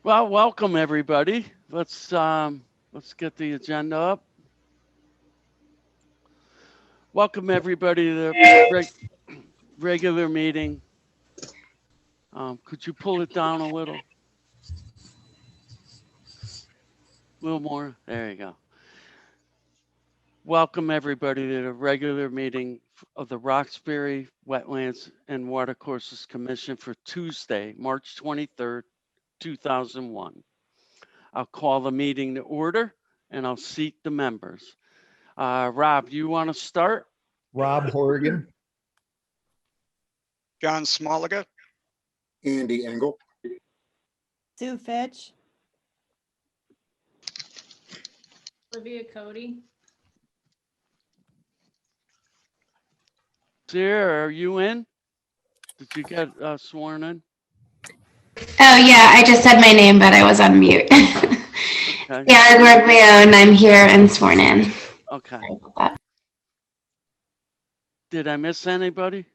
Well, welcome everybody. Let's get the agenda up. Welcome everybody to the regular meeting. Could you pull it down a little? A little more. There you go. Welcome everybody to the regular meeting of the Roxbury Wetlands and Watercourses Commission for Tuesday, March 23rd, 2001. I'll call the meeting to order and I'll seat the members. Rob, you want to start? Rob Horrigan. John Smoliga. Andy Engel. Sue Fitch. Olivia Cody. Sarah, are you in? Did you get sworn in? Oh yeah, I just said my name, but I was on mute. Okay. Yeah, Edward Leone, I'm here and sworn in. Okay. Did I miss anybody?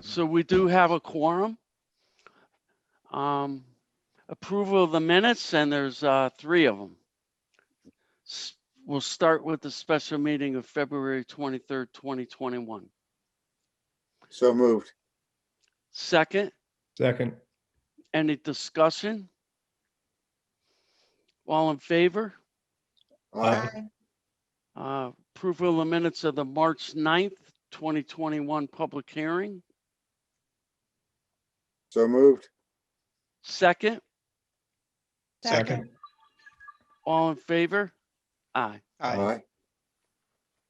So we do have a quorum. Approval of the minutes, and there's 3 of them. We'll start with the special meeting of February 23rd, 2021. So moved. Second, any discussion? All in favor? Aye. Approval of the minutes of the March 9th, 2021 public hearing. So moved. Second, Second. all in favor? Aye. Aye.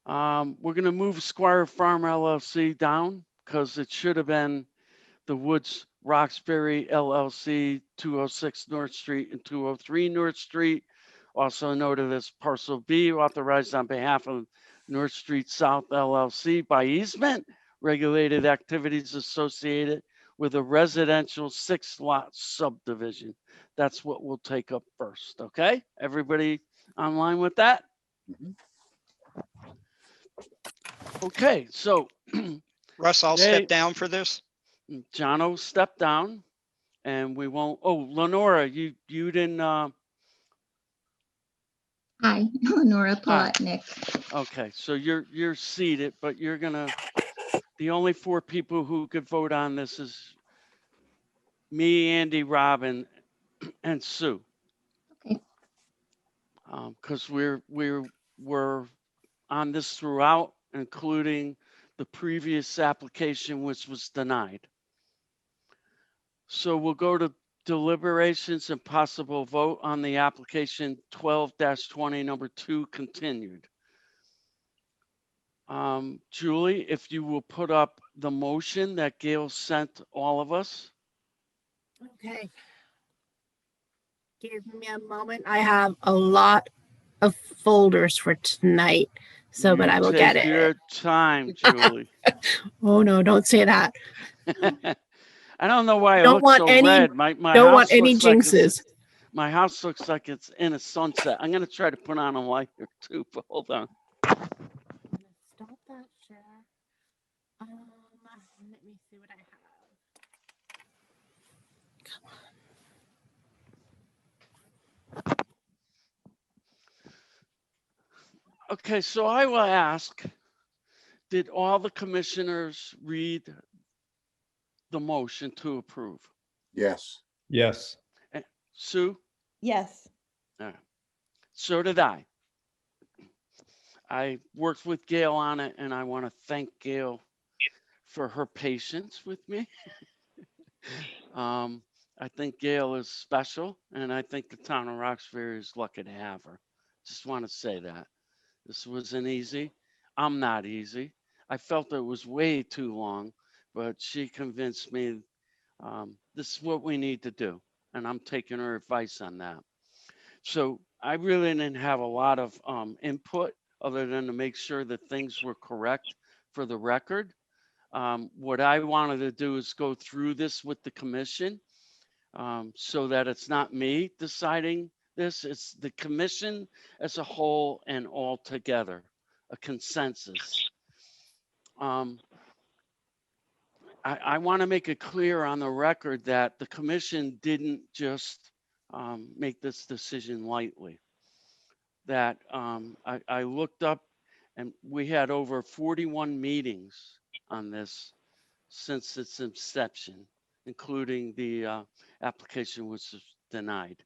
We're going to move Squire Farm LLC down because it should have been the Woods Roxbury LLC, 206 North Street and 203 North Street, also noted as Parcel B, authorized on behalf of North Street South LLC by easement, regulated activities associated with a residential 6-lot subdivision. That's what we'll take up first, okay? Everybody online with that? Mhm. Okay, so Russ, I'll Hey. step down for this. Jono stepped down and we won't, Lenora, you didn't, Hi, Lenora Palatnik. okay, so you're seated, but you're gonna, the only 4 people who could vote on this is me, Andy, Robin, and Sue. Okay. Because we're on this throughout, including the previous application, which was denied. So we'll go to deliberations and possible vote on the application 12-20 number 2 continued. Julie, if you will put up the motion that Gail sent all of us. Okay. Give me a moment. I have a lot of folders for tonight, but I will get Take it. your time, Julie. Oh no, don't say that. I don't know why it Don't looks want so any- red. My Don't want house any looks like jinxes. my house looks like it's in a sunset. I'm gonna try to put on a light or two, but hold on. Stop that share. Let me see what I have. Okay, so I will ask, did all the commissioners read the motion to approve? Yes. Yes. Sue? Yes. So did I. I worked with Gail on it, and I want to thank Gail for her patience with me. I think Gail is special, and I think the town of Roxbury is lucky to have her. Just want to say that. This wasn't easy. I'm not easy. I felt it was way too long, but she convinced me this is what we need to do. And I'm taking her advice on that. So I really didn't have a lot of input other than to make sure that things were correct for the record. What I wanted to do is go through this with the commission so that it's not me deciding this, it's the commission as a whole and all together, a consensus. I want to make it clear on the record that the commission didn't just make this decision lightly. That I looked up and we had over 41 meetings on this since its inception, including the application was denied.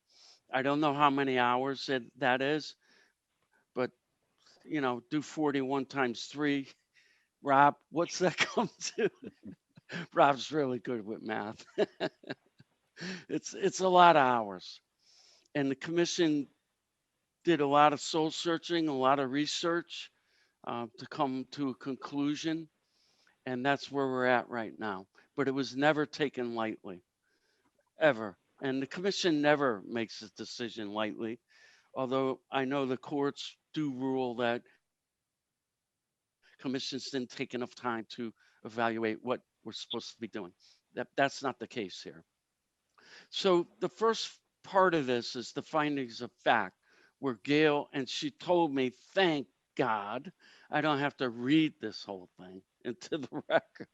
I don't know how many hours that is, but you know, do 41 times 3. Rob, what's that come to? Rob's really good with math. It's a lot of hours. And the commission did a lot of soul searching, a lot of research to come to a conclusion. And that's where we're at right now. But it was never taken lightly, ever. And the commission never makes a decision lightly, although I know the courts do rule that commissions didn't take enough time to evaluate what we're supposed to be doing. That's not the case here. So the first part of this is the findings of fact, where Gail, and she told me, thank God, I don't have to read this whole thing into the record.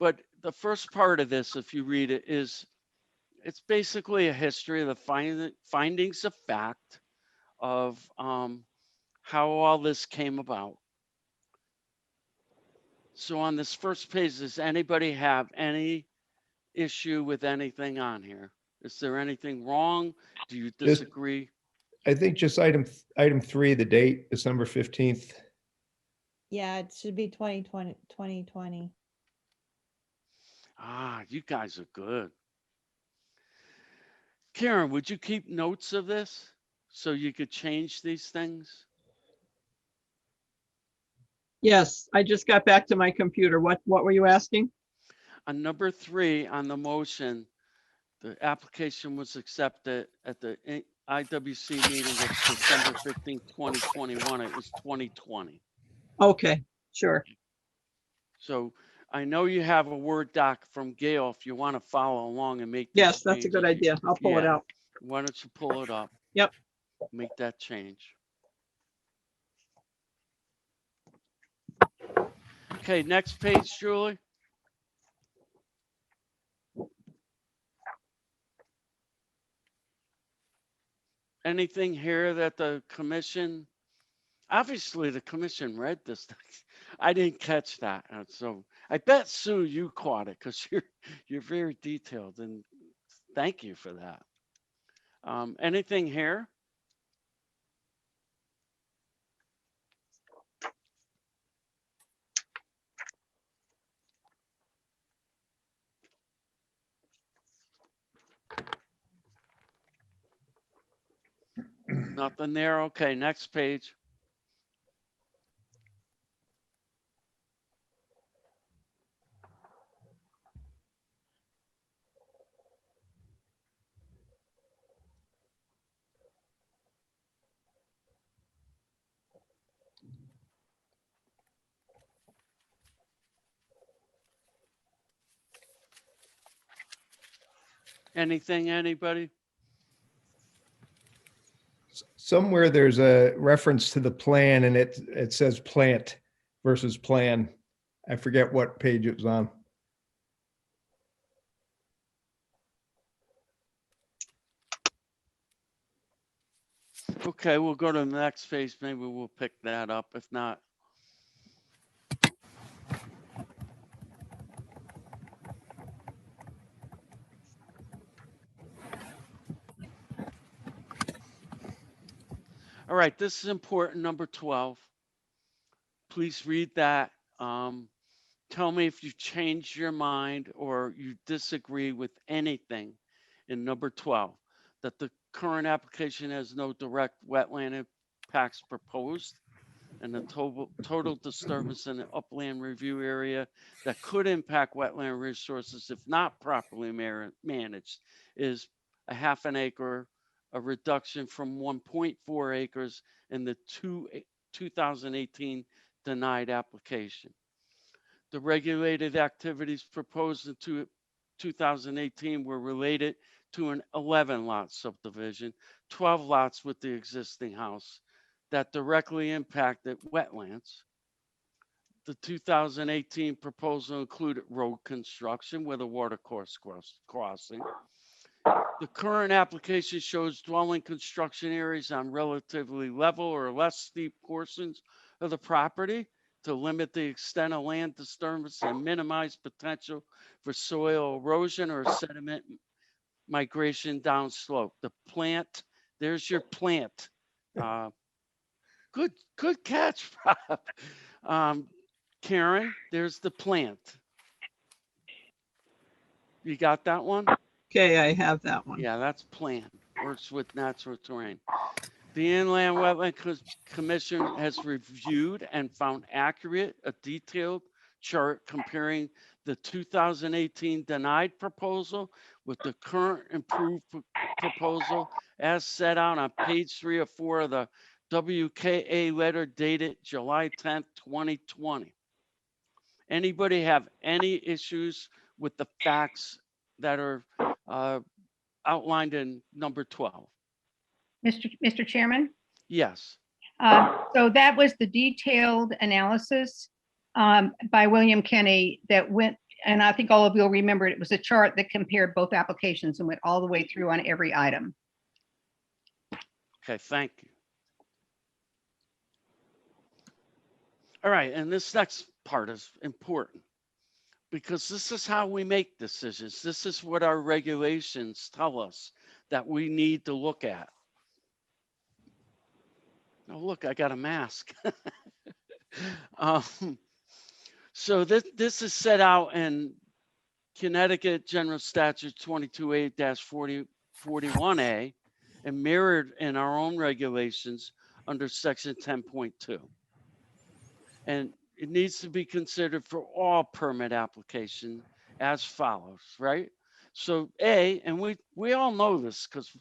But the first part of this, if you read it, is it's basically a history of the findings of fact of how all this came about. So on this first page, does anybody have any issue with anything on here? Is there anything wrong? Do you disagree? I think just item 3, the date, December 15th. Yeah, it should be 2020. Ah, you guys are good. Karen, would you keep notes of this so you could change these things? Yes, I just got back to my computer. What were you asking? On number 3 on the motion, the application was accepted at the IWC meeting of December 15, 2021. It was 2020. Okay, sure. So I know you have a Word doc from Gail if you want to follow along and make these Yes, that's a good changes. idea. I'll pull it Yeah. out. Why don't you pull it up? Yep. Make that change. Okay, next page, Julie. Anything here that the commission, obviously the commission read this. I didn't catch that. So I bet Sue, you caught it because you're very detailed, and thank you for that. Anything here? Nothing there. Okay, next page. Anything, anybody? Somewhere there's a reference to the plan and it says plant versus plan. I forget what page it was on. Okay, we'll go to the next page. Maybe we'll pick that up. If not, all right, this is important, number 12. Please read that. Tell me if you changed your mind or you disagree with anything in number 12, that the current application has no direct wetland impacts proposed, and the total disturbance in the upland review area that could impact wetland resources if not properly managed is a half an acre, a reduction from 1.4 acres in the 2018 denied application. The regulated activities proposed in 2018 were related to an 11 lot subdivision, 12 lots with the existing house that directly impacted wetlands. The 2018 proposal included road construction with a water course crossing. The current application shows dwelling construction areas on relatively level or less steep portions of the property to limit the extent of land disturbance and minimize potential for soil erosion or sediment migration downslope. The plant, there's your plant. Good catch, Rob. Karen, there's the plant. You got that one? Okay, I have that one. Yeah, that's plant. Works with natural terrain. The Inland Wetland Commission has reviewed and found accurate a detailed chart comparing the 2018 denied proposal with the current improved proposal as set out on page 3 or 4 of the WKA letter dated July 10th, 2020. Anybody have any issues with the facts that are outlined in number 12? Mr. Chairman, Yes. so that was the detailed analysis by William Kenny that went, and I think all of you will remember it was a chart that compared both applications and went all the way through on every item. Okay, thank you. All right, and this next part is important because this is how we make decisions. This is what our regulations tell us that we need to look at. Oh, look, I got a mask. So this is set out in Connecticut General Statute 22A-41A and mirrored in our own regulations under section 10.2. And it needs to be considered for all permit application as follows, right? So A, and we all know this because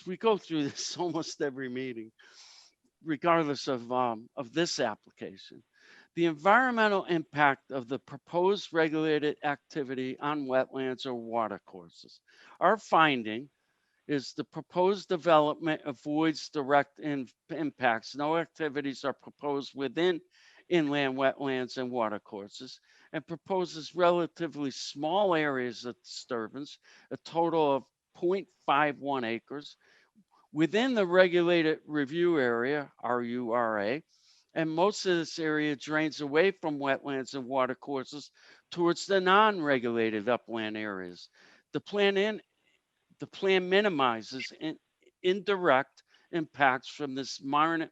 we go through this almost every meeting, regardless of this application. The environmental impact of the proposed regulated activity on wetlands or watercourses. Our finding is the proposed development avoids direct impacts. No activities are proposed within inland wetlands and watercourses and proposes relatively small areas of disturbance, a total of 0.51 acres within the regulated review area, RURA, and most of this area drains away from wetlands and watercourses towards the non-regulated upland areas. The plan minimizes indirect impacts from this minor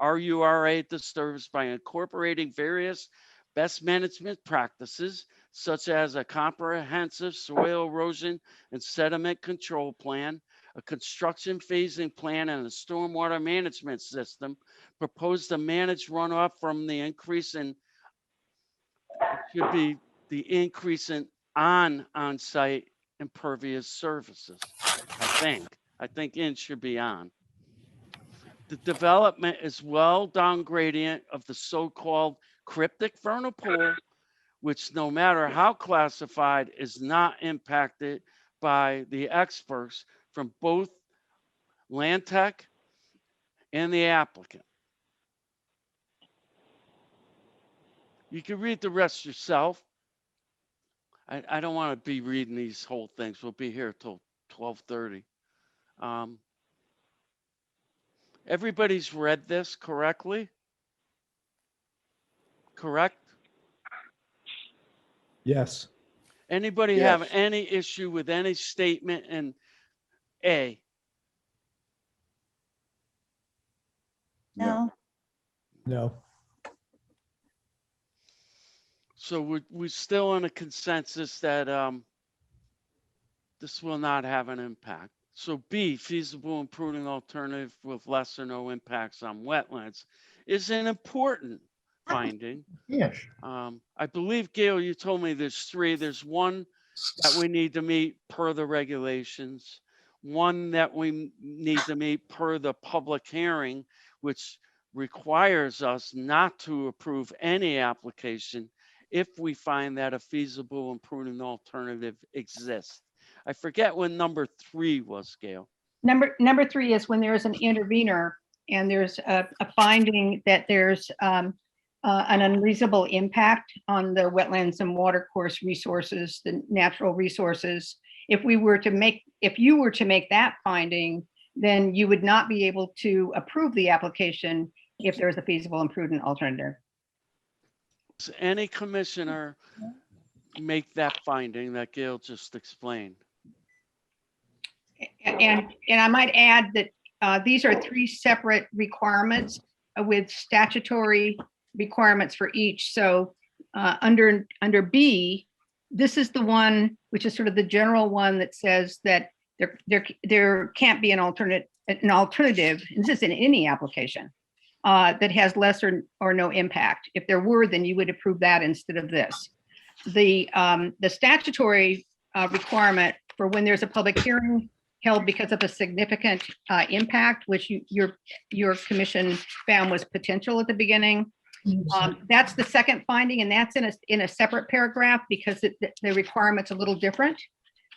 RURA disturbance by incorporating various best management practices, such as a comprehensive soil erosion and sediment control plan, a construction phasing plan, and a stormwater management system proposed to manage runoff from the increase in, it should be the increase in on-site impervious surfaces, I think in should be on. The development is well down gradient of the so-called cryptic vernal pool, which no matter how classified is not impacted by the experts from both Land Tech and the applicant. You can read the rest yourself. I don't want to be reading these whole things. We'll be here till 12:30. Everybody's read this correctly? Correct? Yes. Anybody have Yes. any issue with any statement in A? No, No. So we're still in a consensus that this will not have an impact. So B, feasible and prudent alternative with less or no impacts on wetlands is an important finding. Yes. I believe, Gail, you told me there's 3. There's one that we need to meet per the regulations, one that we need to meet per the public hearing, which requires us not to approve any application if we find that a feasible and prudent alternative exists. I forget when number 3 was, Gail. Number 3 is when there is an intervener and there's a finding that there's an unreasonable impact on the wetlands and watercourse resources, the natural resources. If you were to make that finding, then you would not be able to approve the application if there's a feasible and prudent alternative. Does any commissioner make that finding that Gail just explained? And I might add that these are 3 separate requirements with statutory requirements for each. So under B, this is the one which is sort of the general one that says that there can't be an alternative, and this is in any application, that has less or no impact. If there were, then you would approve that instead of this. The statutory requirement for when there's a public hearing held because of a significant impact, which your commission found was potential at the beginning. That's the second finding, and that's in a separate paragraph because the requirement's a little different.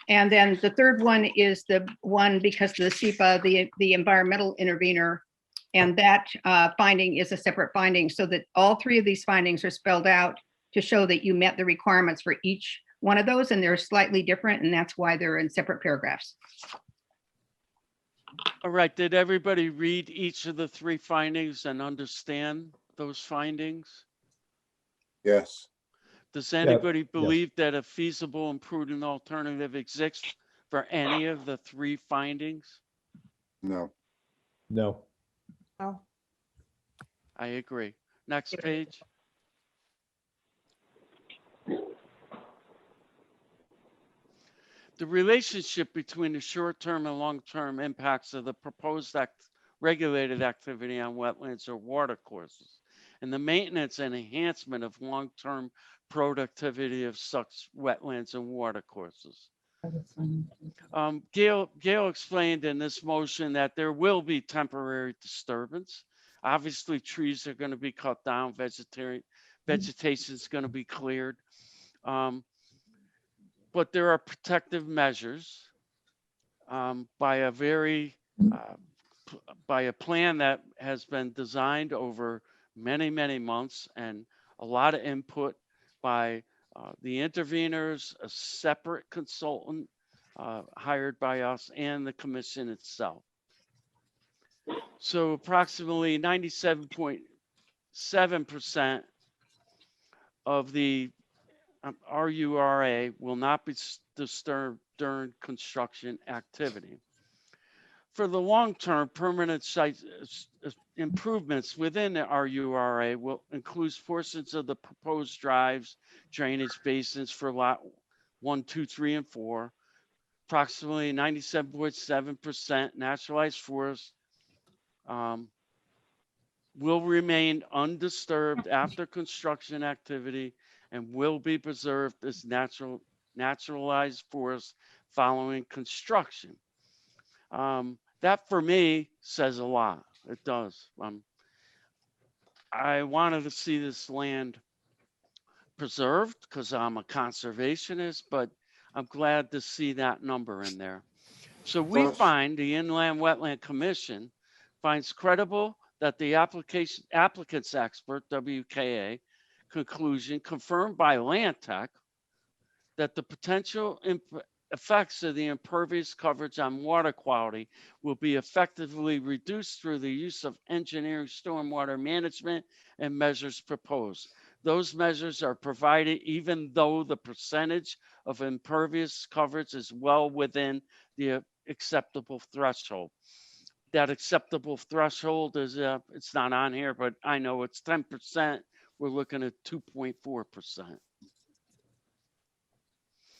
And then the third one is the one because of the SEPA, the environmental intervener, and that finding is a separate finding, so that all 3 of these findings are spelled out to show that you met the requirements for each one of those, and they're slightly different, and that's why they're in separate paragraphs. All right, did everybody read each of the 3 findings and understand those findings? Yes. Does anybody believe that a feasible and prudent alternative exists for any of the 3 findings? No. No. Oh, I agree. Next page. The relationship between the short-term and long-term impacts of the proposed regulated activity on wetlands or watercourses, and the maintenance and enhancement of long-term productivity of such wetlands and watercourses. Gail explained in this motion that there will be temporary disturbance. Obviously, trees are going to be cut down, vegetation is going to be cleared. But there are protective measures by a plan that has been designed over many, many months, and a lot of input by the interveners, a separate consultant hired by us, and the commission itself. So approximately 97.7% of the RURA will not be disturbed during construction activity. For the long-term, permanent site improvements within the RURA will include portions of the proposed drives, drainage basins for lot 1, 2, 3, and 4. Approximately 97.7% naturalized forest will remain undisturbed after construction activity and will be preserved as naturalized forest following construction. That for me says a lot. It does. I wanted to see this land preserved because I'm a conservationist, but I'm glad to see that number in there. So we find the Inland Wetland Commission finds credible that the applicant's expert, WKA, conclusion confirmed by Land Tech that the potential effects of the impervious coverage on water quality will be effectively reduced through the use of engineering stormwater management and measures proposed. Those measures are provided even though the percentage of impervious coverage is well within the acceptable threshold. That acceptable threshold is, it's not on here, but I know it's 10%. We're looking at 2.4%.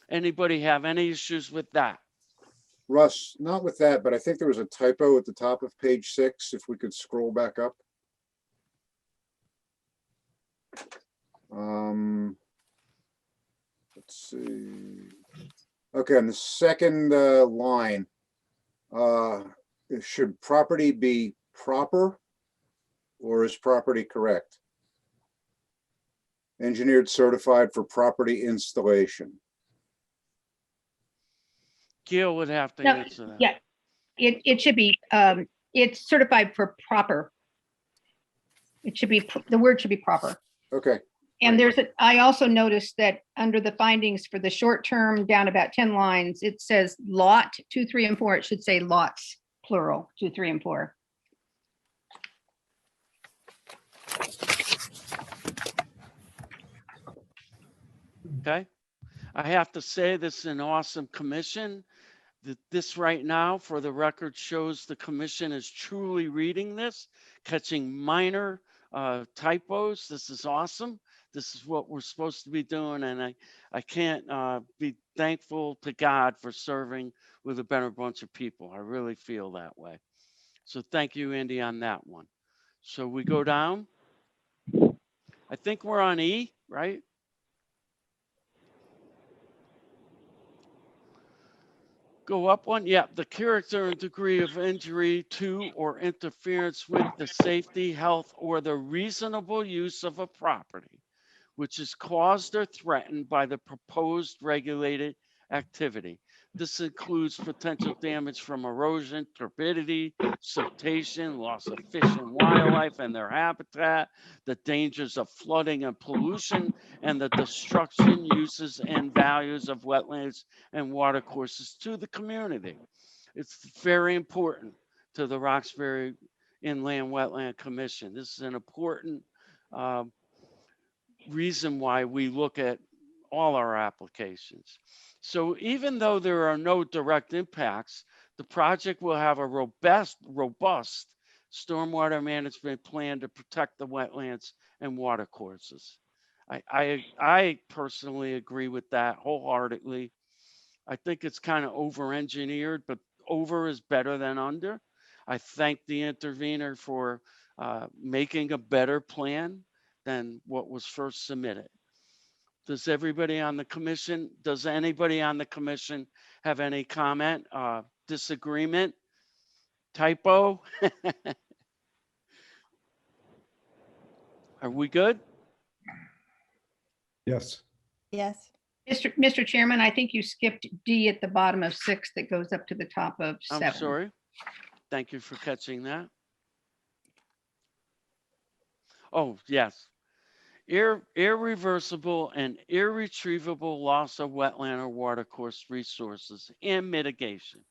Anybody have any issues with that? Russ, not with that, but I think there was a typo at the top of page 6. If we could scroll back up. Let's see. Okay, on the second line, should property be proper or is property correct? Engineered, certified for property installation. Gail would have to No, answer that. yeah, it should be, it's certified for proper. It should be, the word should be proper. Okay, And Right. I also noticed that under the findings for the short term, down about 10 lines, it says lot 2, 3, and 4. It should say lots, plural, 2, 3, and 4. Okay. I have to say this is an awesome commission. This right now, for the record, shows the commission is truly reading this, catching minor typos. This is awesome. This is what we're supposed to be doing. And I can't be thankful to God for serving with a better bunch of people. I really feel that way. So thank you, Andy, on that one. So we go down. I think we're on E, right? Go up one. Yeah, the character and degree of injury to or interference with the safety, health, or the reasonable use of a property, which is caused or threatened by the proposed regulated activity. This includes potential damage from erosion, turbidity, siltation, loss of fish and wildlife and their habitat, the dangers of flooding and pollution, and the destruction, uses, and values of wetlands and watercourses to the community. It's very important to the Roxbury Inland Wetland Commission. This is an important reason why we look at all our applications. So even though there are no direct impacts, the project will have a robust stormwater management plan to protect the wetlands and watercourses. I personally agree with that wholeheartedly. I think it's kind of over-engineered, but over is better than under. I thank the intervener for making a better plan than what was first submitted. Does anybody on the commission have any comment, disagreement, typo? Are we good? Yes. Yes. Mr. Chairman, I think you skipped D at the bottom of 6 that goes up to the top of 7. I'm sorry. Thank you for catching that. Oh, yes. Irreversible and irretrievable loss of wetland or watercourse resources and mitigation.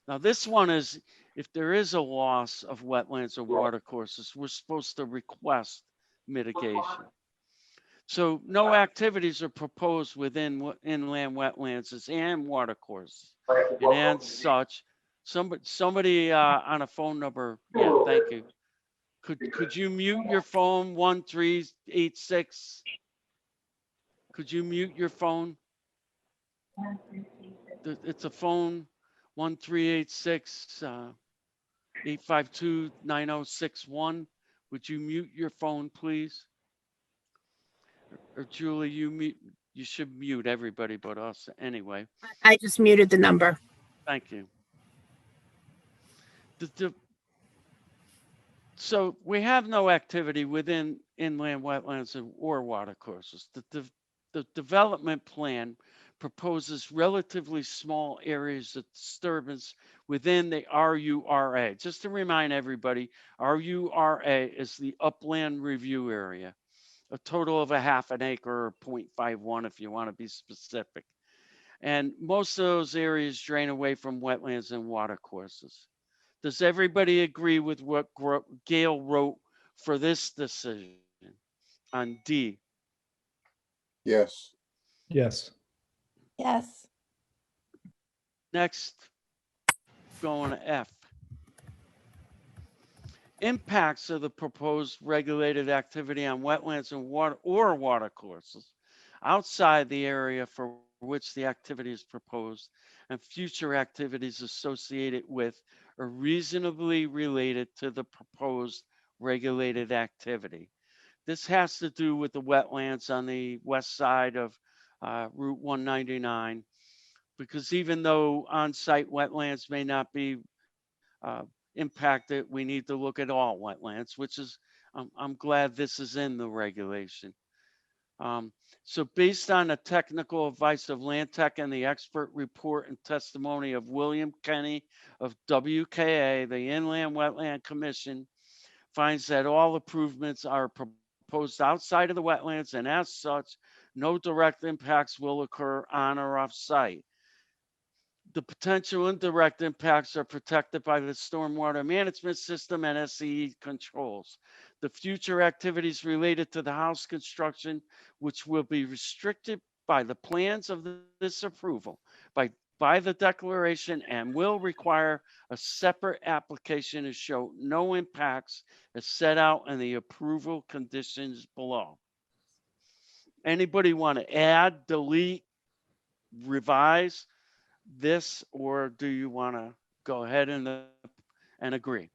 Now, this one is, if there is a loss of wetlands or watercourses, we're supposed to request mitigation. So no activities are proposed within inland wetlands and watercourses. And as such, somebody on a phone number, yeah, thank you. Could you mute your phone, 1386? Could you mute your phone? It's a phone, 1386 852-9061. Would you mute your phone, please? Or Julie, you should mute everybody but us anyway. I just muted the number. Thank you. So we have no activity within inland wetlands or watercourses. The development plan proposes relatively small areas of disturbance within the RURA. Just to remind everybody, RURA is the upland review area, a total of a half an acre or 0.51 if you want to be specific. And most of those areas drain away from wetlands and watercourses. Does everybody agree with what Gail wrote for this decision on D? yes, Yes. Yes. Next, going to F. Impacts of the proposed regulated activity on wetlands and watercourses outside the area for which the activity is proposed and future activities associated with or reasonably related to the proposed regulated activity. This has to do with the wetlands on the west side of Route 199, because even though on-site wetlands may not be impacted, we need to look at all wetlands, which is, I'm glad this is in the regulation. So based on the technical advice of Land Tech and the expert report and testimony of William Kenny of WKA, the Inland Wetland Commission finds that all improvements are proposed proposed outside of the wetlands, and as such, no direct impacts will occur on or off site. The potential indirect impacts are protected by the stormwater management system and SCE controls. The future activities related to the house construction, which will be restricted by the plans of this approval, by the declaration, and will require a separate application to show no impacts as set out in the approval conditions below. Anybody want to add, delete, revise this, or do you want to go ahead and agree?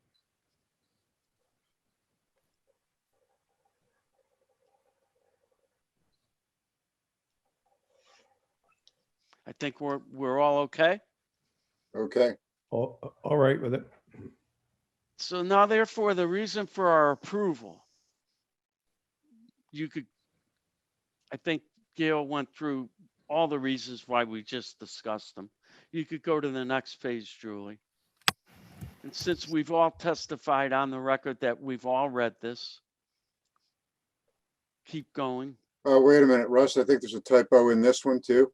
I think we're all okay. Okay, All right with it. So now, therefore, the reason for our approval, I think Gail went through all the reasons why we just discussed them. You could go to the next page, Julie. And since we've all testified on the record that we've all read this, keep going. oh, wait a minute, Russ, I think there's a typo in this one too.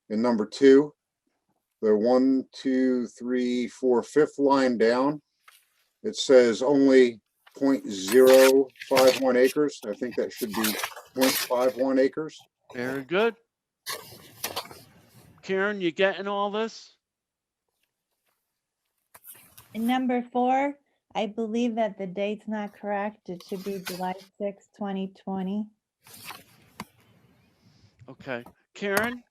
In number 2, the 1, 2, 3, 4, 5th line down, it says only 0.051 acres. I think that should be 0.51 acres. Very good. Karen, you getting all this? And number 4, I believe that the date's not correct. It should be July 6, 2020. Okay. Karen,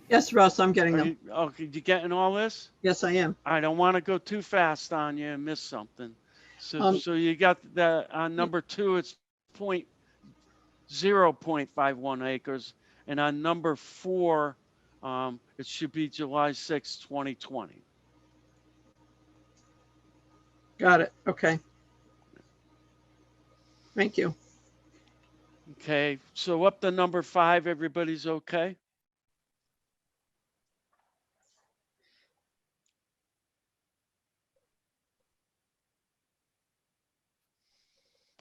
Yes, Russ, I'm getting them. you getting all this? Yes, I am. I don't want to go too fast on you and miss something. So, Um, so you got that on number 2, it's 0.51 acres. And on number 4, it should be July 6, 2020. Got it. Okay. Thank you. Okay. So up to number 5, everybody's okay?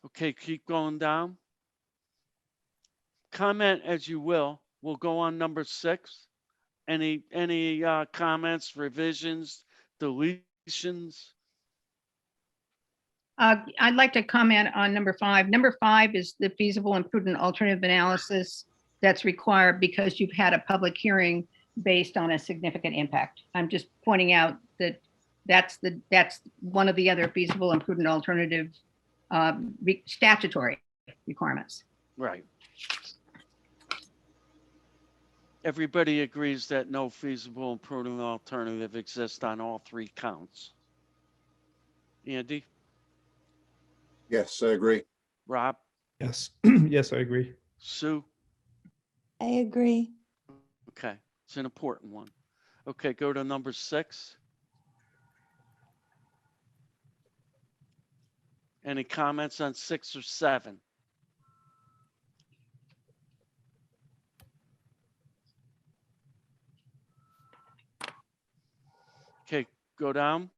Okay, keep going down. Comment as you will. We'll go on number 6. Any comments, revisions, deletions? I'd like to comment on number 5. Number 5 is the feasible and prudent alternative analysis that's required because you've had a public hearing based on a significant impact. I'm just pointing out that that's one of the other feasible and prudent alternative statutory requirements. Right. Everybody agrees that no feasible and prudent alternative exists on all 3 counts. Andy? Yes, I agree. Rob? Yes. Yes, I agree. Sue? I agree. Okay, it's an important one. Okay, go to number 6. Any comments on 6 or 7? Okay, go down.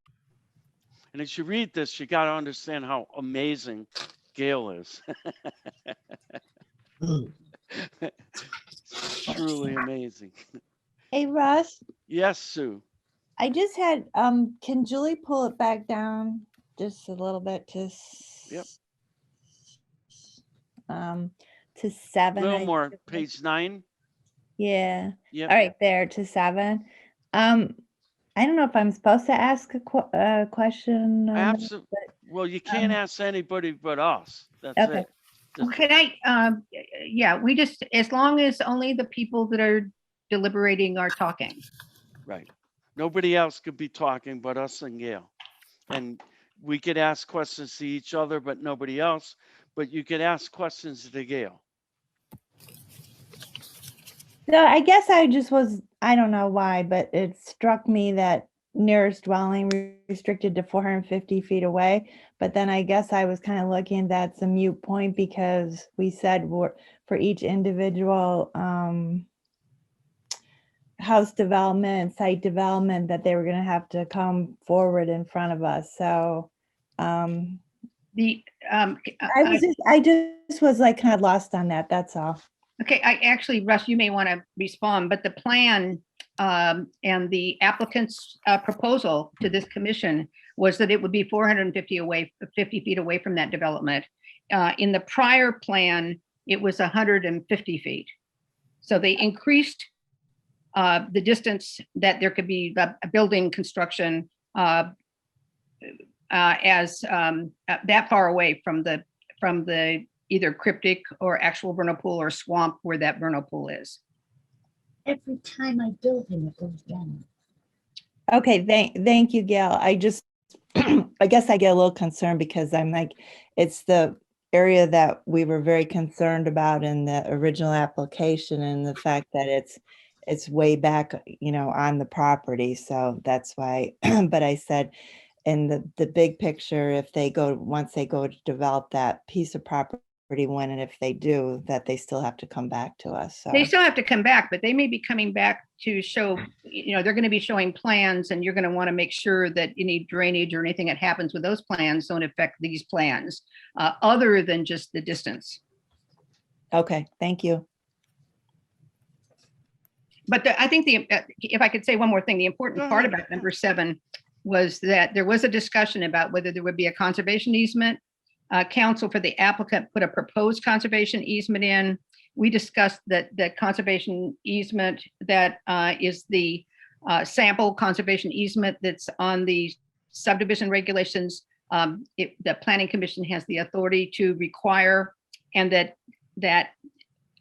And as you read this, you got to understand how amazing Gail is. Truly amazing. Hey, Russ, Yes, Sue. I just had, can Julie pull it back down just a little bit to Yep. To 7? A little I more. think it was. Page 9. Yeah. Yep. All right, there to 7. I don't know if I'm supposed to ask a question. Absolutely. Well, you can't ask anybody but us. That's Okay. it. Well, can I, yeah, we just, as long as only the people that are deliberating are talking. Right. Nobody else could be talking but us and Gail. And we could ask questions to each other, but nobody else. But you could ask questions to Gail. No, I guess I just was, I don't know why, but it struck me that nearest dwelling restricted to 450 feet away. But then I guess I was kind of looking, that's a moot point because we said for each individual house development, site development, that they were going to have to come forward in front of us. So The, I just was like kind of lost on that. That's all. okay, I actually, Russ, you may want to respond, but the plan and the applicant's proposal to this commission was that it would be 50 feet away from that development. In the prior plan, it was 150 feet. So they increased the distance that there could be a building construction as that far away from the either cryptic or actual vernal pool or swamp where that vernal pool is. Every time I build him, it goes down. Okay, thank you, Gail. I just, I guess I get a little concerned because I'm like, it's the area that we were very concerned about in the original application and the fact that it's way back, you know, on the property. So that's why, but I said, in the big picture, if they go, once they go to develop that piece of property, when and if they do, that they still have to come back to us. So They still have to come back, but they may be coming back to show, you know, they're going to be showing plans and you're going to want to make sure that any drainage or anything that happens with those plans don't affect these plans, other than just the distance. okay, thank you. But I think if I could say one more thing, the important part about number 7 was that there was a discussion about whether there would be a conservation easement. Council for the applicant put a proposed conservation easement in. We discussed that the conservation easement that is the sample conservation easement that's on the subdivision regulations. The Planning Commission has the authority to require, and that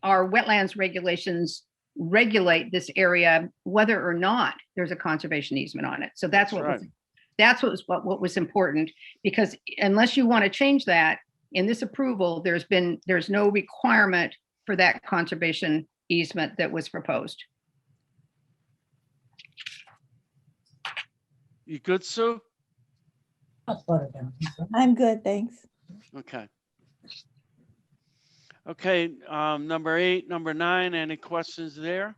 our wetlands regulations regulate this area whether or not there's a conservation easement on it. So that's what right. what was important, because unless you want to change that in this approval, there's no requirement for that conservation easement that was proposed. You good, Sue? I'm good, thanks. Okay. Okay, number 8, number 9, any questions there?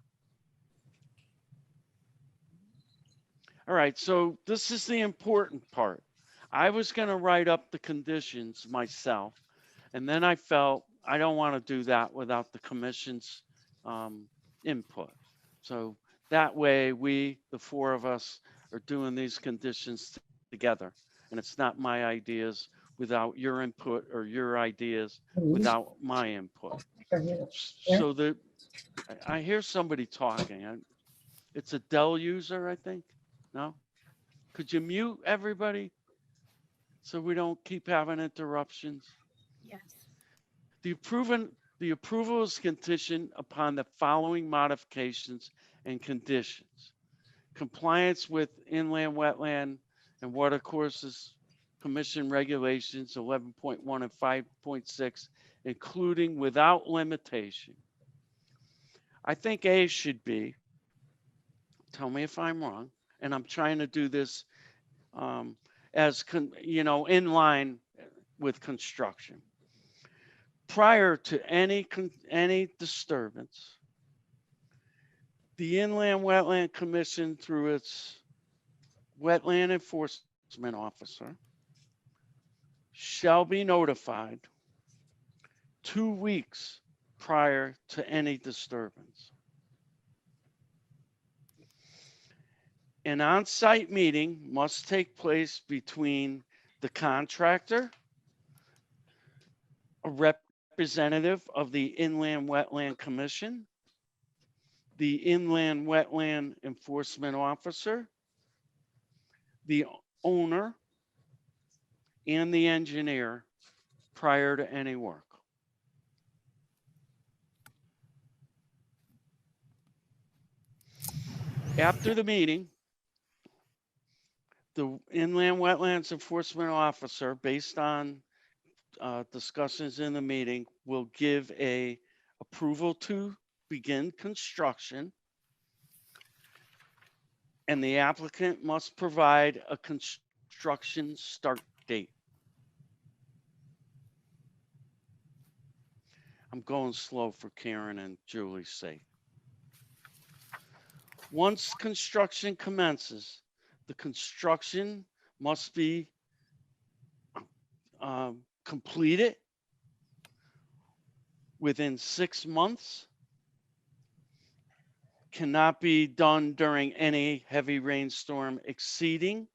All right, so this is the important part. I was going to write up the conditions myself, and then I felt I don't want to do that without the commission's input. So that way we, the 4 of us, are doing these conditions together, and it's not my ideas without your input or your ideas without my input. So I hear somebody talking. It's a Dell user, I think. No? Could you mute everybody so we don't keep having interruptions? Yes. The approval is conditioned upon the following modifications and conditions. Compliance with inland wetland and water courses commission regulations 11.1 and 5.6, including without limitation. I think A should be, tell me if I'm wrong, and I'm trying to do this in line with construction. Prior to any disturbance, the Inland Wetland Commission, through its wetland enforcement officer, shall be notified 2 weeks prior to any disturbance. An on-site meeting must take place between the contractor, a representative of the Inland Wetland Commission, the Inland Wetland Enforcement Officer, the owner, and the engineer prior to any work. After the meeting, the Inland Wetlands Enforcement Officer, based on discussions in the meeting, will give a approval to begin construction, and the applicant must provide a construction start date. I'm going slow for Karen and Julie's sake. Once construction commences, the construction must be complete it within 6 months. Cannot be done during any heavy rainstorm exceeding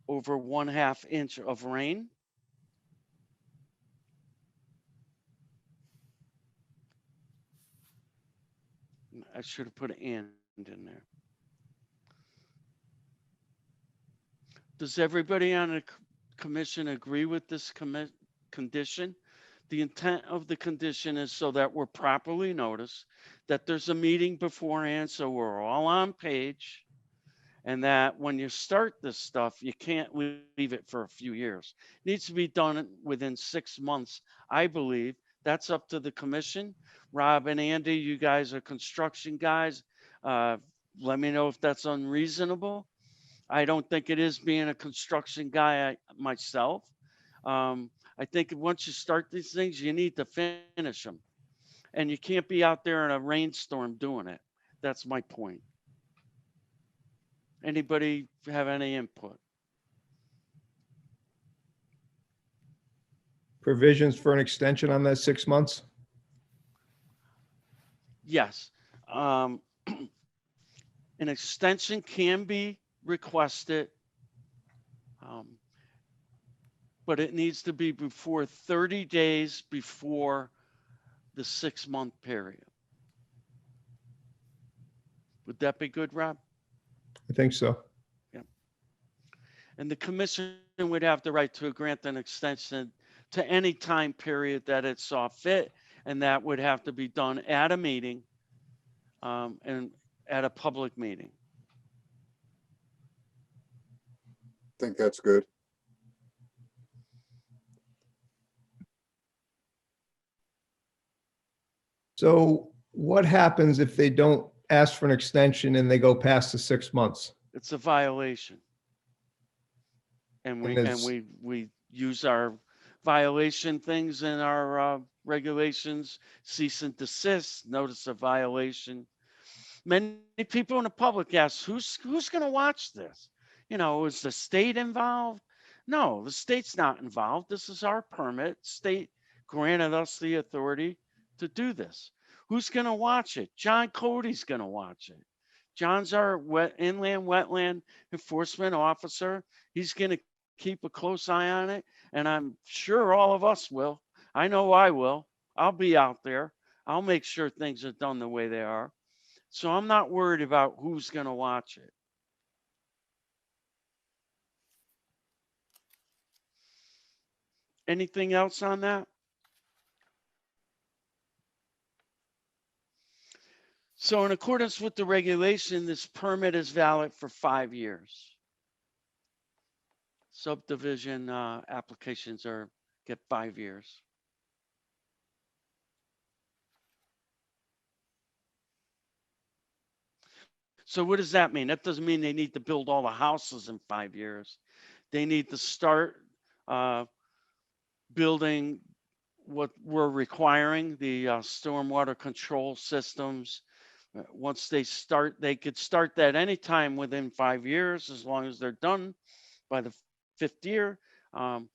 over 1/2 inch of rain. I should have put an and in there. Does everybody on the commission agree with this condition? The intent of the condition is so that we're properly noticed, that there's a meeting beforehand, so we're all on page, and that when you start this stuff, you can't leave it for a few years. It needs to be done within 6 months, I believe. That's up to the commission. Rob and Andy, you guys are construction guys. Let me know if that's unreasonable. I don't think it is, being a construction guy myself. I think once you start these things, you need to finish them. And you can't be out there in a rainstorm doing it. That's my point. Anybody have any input? Provisions for an extension on that 6 months? Yes. An extension can be requested, but it needs to be before 30 days before the 6-month period. Would that be good, Rob? I think so. And the commission would have the right to grant an extension to any time period that it saw fit, and that would have to be done at a meeting, and at a public meeting. I think that's good. So what happens if they don't ask for an extension and they go past the 6 months? It's a violation. And we use our violation things in our regulations, cease and desist, notice of violation. Many people in the public ask, who's going to watch this? You know, is the state involved? No, the state's not involved. This is our permit. State granted us the authority to do this. Who's going to watch it? John Cody's going to watch it. John's our inland wetland enforcement officer. He's going to keep a close eye on it, and I'm sure all of us will. I know I will. I'll be out there. I'll make sure things are done the way they are. So I'm not worried about who's going to watch it. Anything else on that? So in accordance with the regulation, this permit is valid for 5 years. Subdivision applications get 5 years. So what does that mean? That doesn't mean they need to build all the houses in 5 years. They need to start building what we're requiring, the stormwater control systems. Once they start, they could start that anytime within 5 years, as long as they're done by the 5th year. And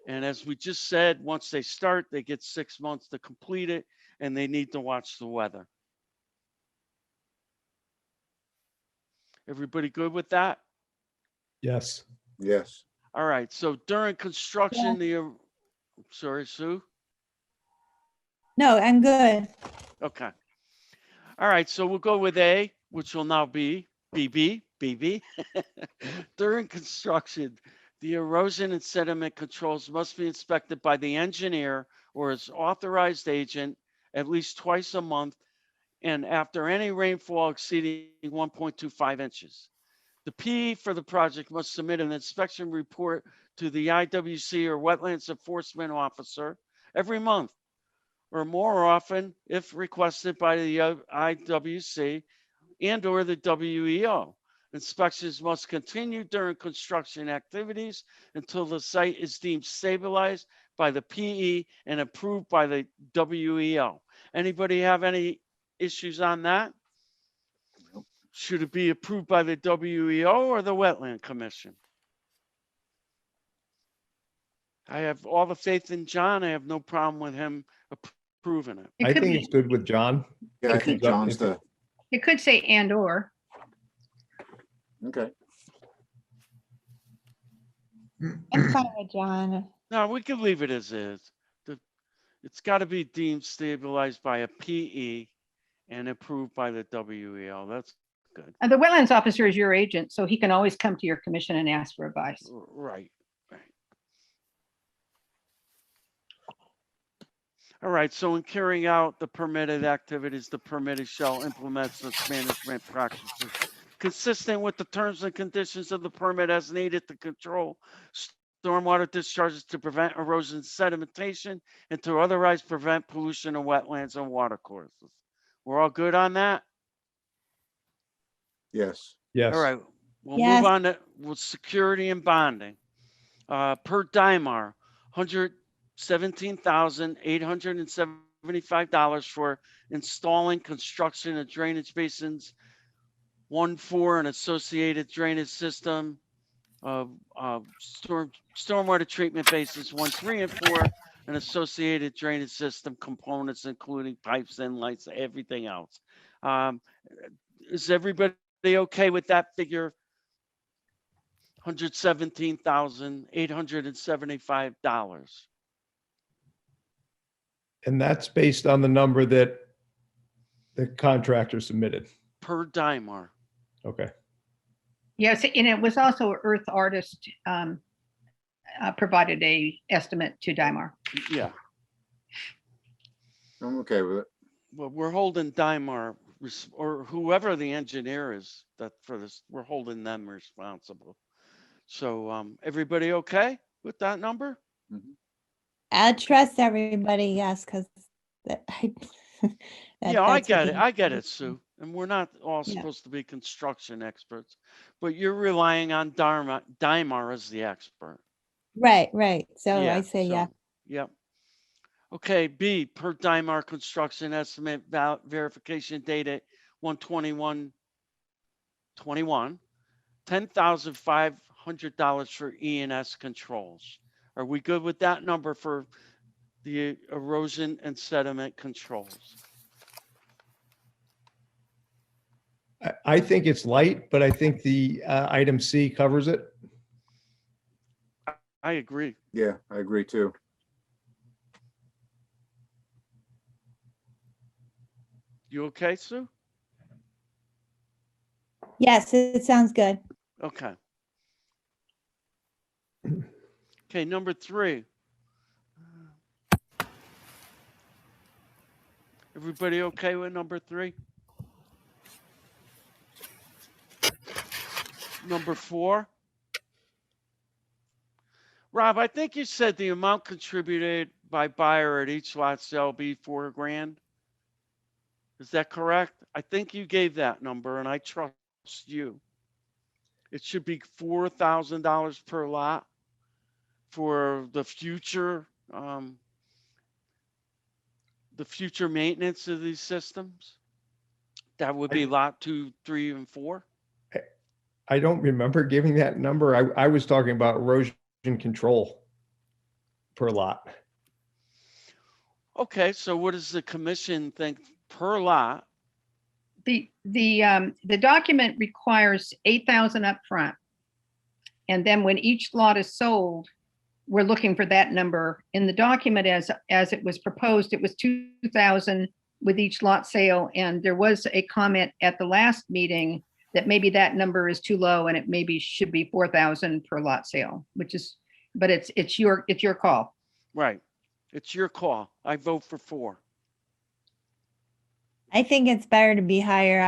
as we just said, once they start, they get 6 months to complete it, and they need to watch the weather. Everybody good with that? Yes. Yes. All right. So during construction, sorry, Sue? No, I'm good. Okay. All right. So we'll go with A, which will now be BB. During construction, the erosion and sediment controls must be inspected by the engineer or his authorized agent at least twice a month, and after any rainfall exceeding 1.25 inches. The PE for the project must submit an inspection report to the IWC or Wetlands Enforcement Officer every month, or more often if requested by the IWC and or the WEO. Inspections must continue during construction activities until the site is deemed stabilized by the PE and approved by the WEO. Anybody have any issues on that? Should it be approved by the WEO or the Wetland Commission? I have all the faith in John. I have no problem with him approving it. It I could think be, it's good with John. Yeah, I If think he's up- John's if- the, it could say and or. okay. I'm fine with John. No, we can leave it as is. It's got to be deemed stabilized by a PE and approved by the WEL. That's good. And the wetlands officer is your agent, so he can always come to your commission and ask for advice. Right. All right, so in carrying out the permitted activities, the permitted shall implement such management practices consistent with the terms and conditions of the permit as needed to control stormwater discharges to prevent erosion and sedimentation and to otherwise prevent pollution of wetlands and water courses. We're all good on that? Yes. Yes. All right, we'll Yes. move on to with security and bonding. Per DIMAR, $117,875 for installing construction of drainage basins, 1-4 and associated drainage system, stormwater treatment basins 1-3 and 4, and associated drainage system components, including pipes, inlets, everything else. Is everybody okay with that figure? $117,875 And that's based on the number that the contractor submitted. per DIMAR. Okay. Yes, and it was also Earth Artist provided a estimate to Dymar. Yeah, I'm okay with it. well, we're holding DIMAR or whoever the engineer is that for this, we're holding them responsible. So everybody okay with that number? I trust everybody, yes, because Yeah, I get it. I get it, Sue. And we're not all Yeah. supposed to be construction experts, but you're relying on DIMAR as the expert. Right, right. So Yeah, I say, yeah. Yep. Okay, B, per DIMAR construction estimate verification date 1/21/21, $10,500 for E&S controls. Are we good with that number for the erosion and sediment controls? I think it's light, but I think the item C covers it. I agree. Yeah, I agree too. You okay, Sue? Yes, it sounds good. Okay. Okay, number 3. Everybody okay with number 3? Number 4. Rob, I think you said the amount contributed by buyer at each lot shall be $4,000. Is that correct? I think you gave that number and I trust you. It should be $4,000 per lot for the future maintenance of these systems. That would be lot 2, 3, and 4. I don't remember giving that number. I was talking about erosion control per lot. Okay, so what does the commission think per lot? The document requires 8,000 up front. And then when each lot is sold, we're looking for that number. In the document as it was proposed, it was 2,000 with each lot sale. And there was a comment at the last meeting that maybe that number is too low and it maybe should be 4,000 per lot sale, but it's your call. Right. It's your call. I vote for 4. I think it's better to be higher.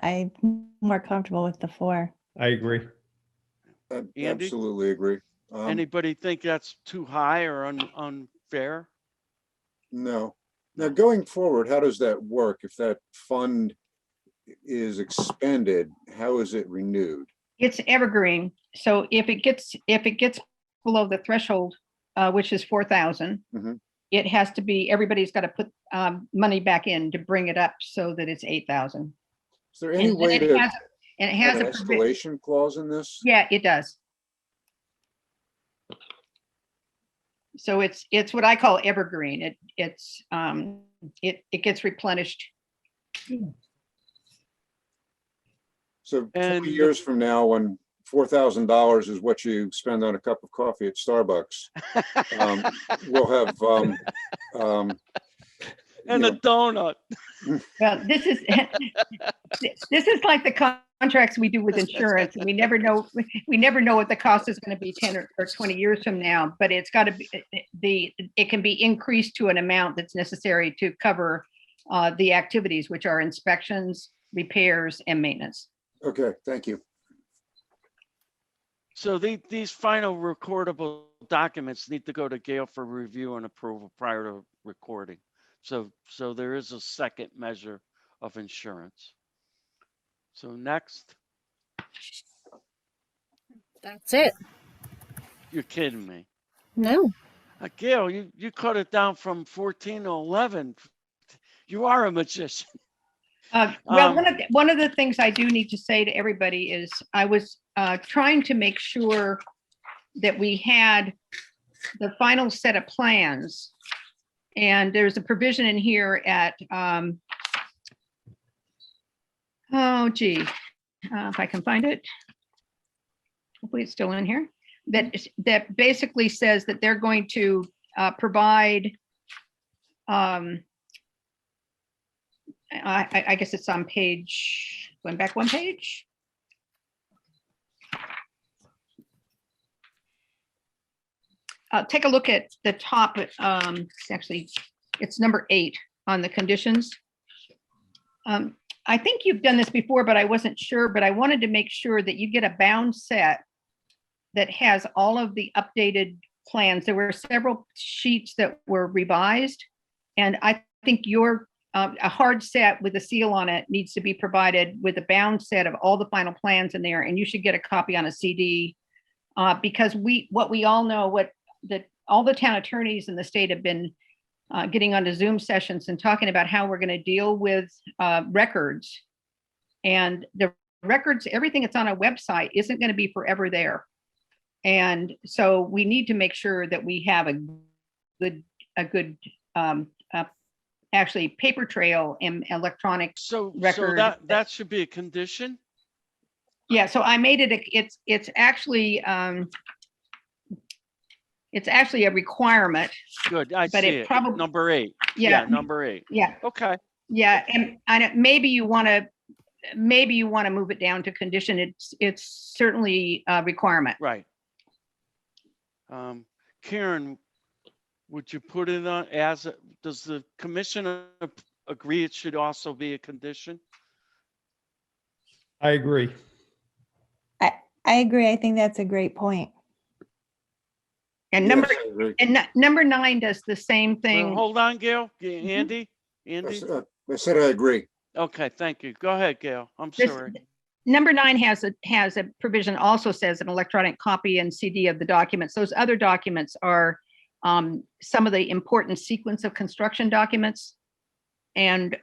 I'm more comfortable with the 4. I agree. Andy? Absolutely agree. Anybody think that's too high or unfair? No. Now, going forward, how does that work? If that fund is expended, how is it renewed? It's evergreen. So if it gets below the threshold, which is 4,000, Mhm. it has to be, everybody's got to put money back in to bring it up so that it's 8,000. Is there any And way it to has have a an provi- escalation Uh, clause in this? Yeah, it does. Okay. Yeah, it does. All right. It has a, All right. it has a, So it's what I call evergreen. It gets replenished. So And 20 years from now, when $4,000 is what you spend on a cup of coffee at Starbucks, we'll have, and you a donut. Well, this is this is like the contracts we do with insurance. We never know what the cost is going to be 10 or 20 years from now, but it's got to be it can be increased to an amount that's necessary to cover the activities, which are inspections, repairs, and maintenance. Okay, thank you. So these final recordable documents need to go to Gail for review and approval prior to recording. So there is a second measure of insurance. So next, That's it. you're kidding me. No. Gail, you cut it down from 14 to 11. You are a magician. Well, one of the things I do need to say to everybody is I was trying to make sure that we had the final set of plans. And there's a provision in here at, if I can find it. Hopefully it's still in here. That basically says that they're going to provide, I guess it's on page, going back one page. Take a look at the top. It's number 8 on the conditions. I think you've done this before, but I wasn't sure, but I wanted to make sure that you get a bound set that has all of the updated plans. There were several sheets that were revised, and I think your a hard set with a seal on it needs to be provided with a bound set of all the final plans in there, and you should get a copy on a CD because what we all know, that all the town attorneys in the state have been getting onto Zoom sessions and talking about how we're going to deal with records, and the records, everything that's on a website isn't going to be forever there. And so we need to make sure that we have a good actually paper trail and electronic record. So that should be a condition. Yeah, so I made it, it's actually a requirement. Good, I but see it it. probably Number 8. Yeah, number 8. Yeah. Okay. Yeah, and maybe you want to move it down to condition. It's certainly a requirement. Right. Karen, would you put it on does the commission agree it should also be a condition? I agree. I agree. I think that's a great point. And Yes, I agree. number 9 does the same thing. Well, hold on, Gail. Andy? I said I agree. Okay, thank you. Go ahead, Gail. I'm This- sorry. Number 9 has a provision, also says an electronic copy and CD of the documents. Those other documents are some of the important sequence of construction documents. And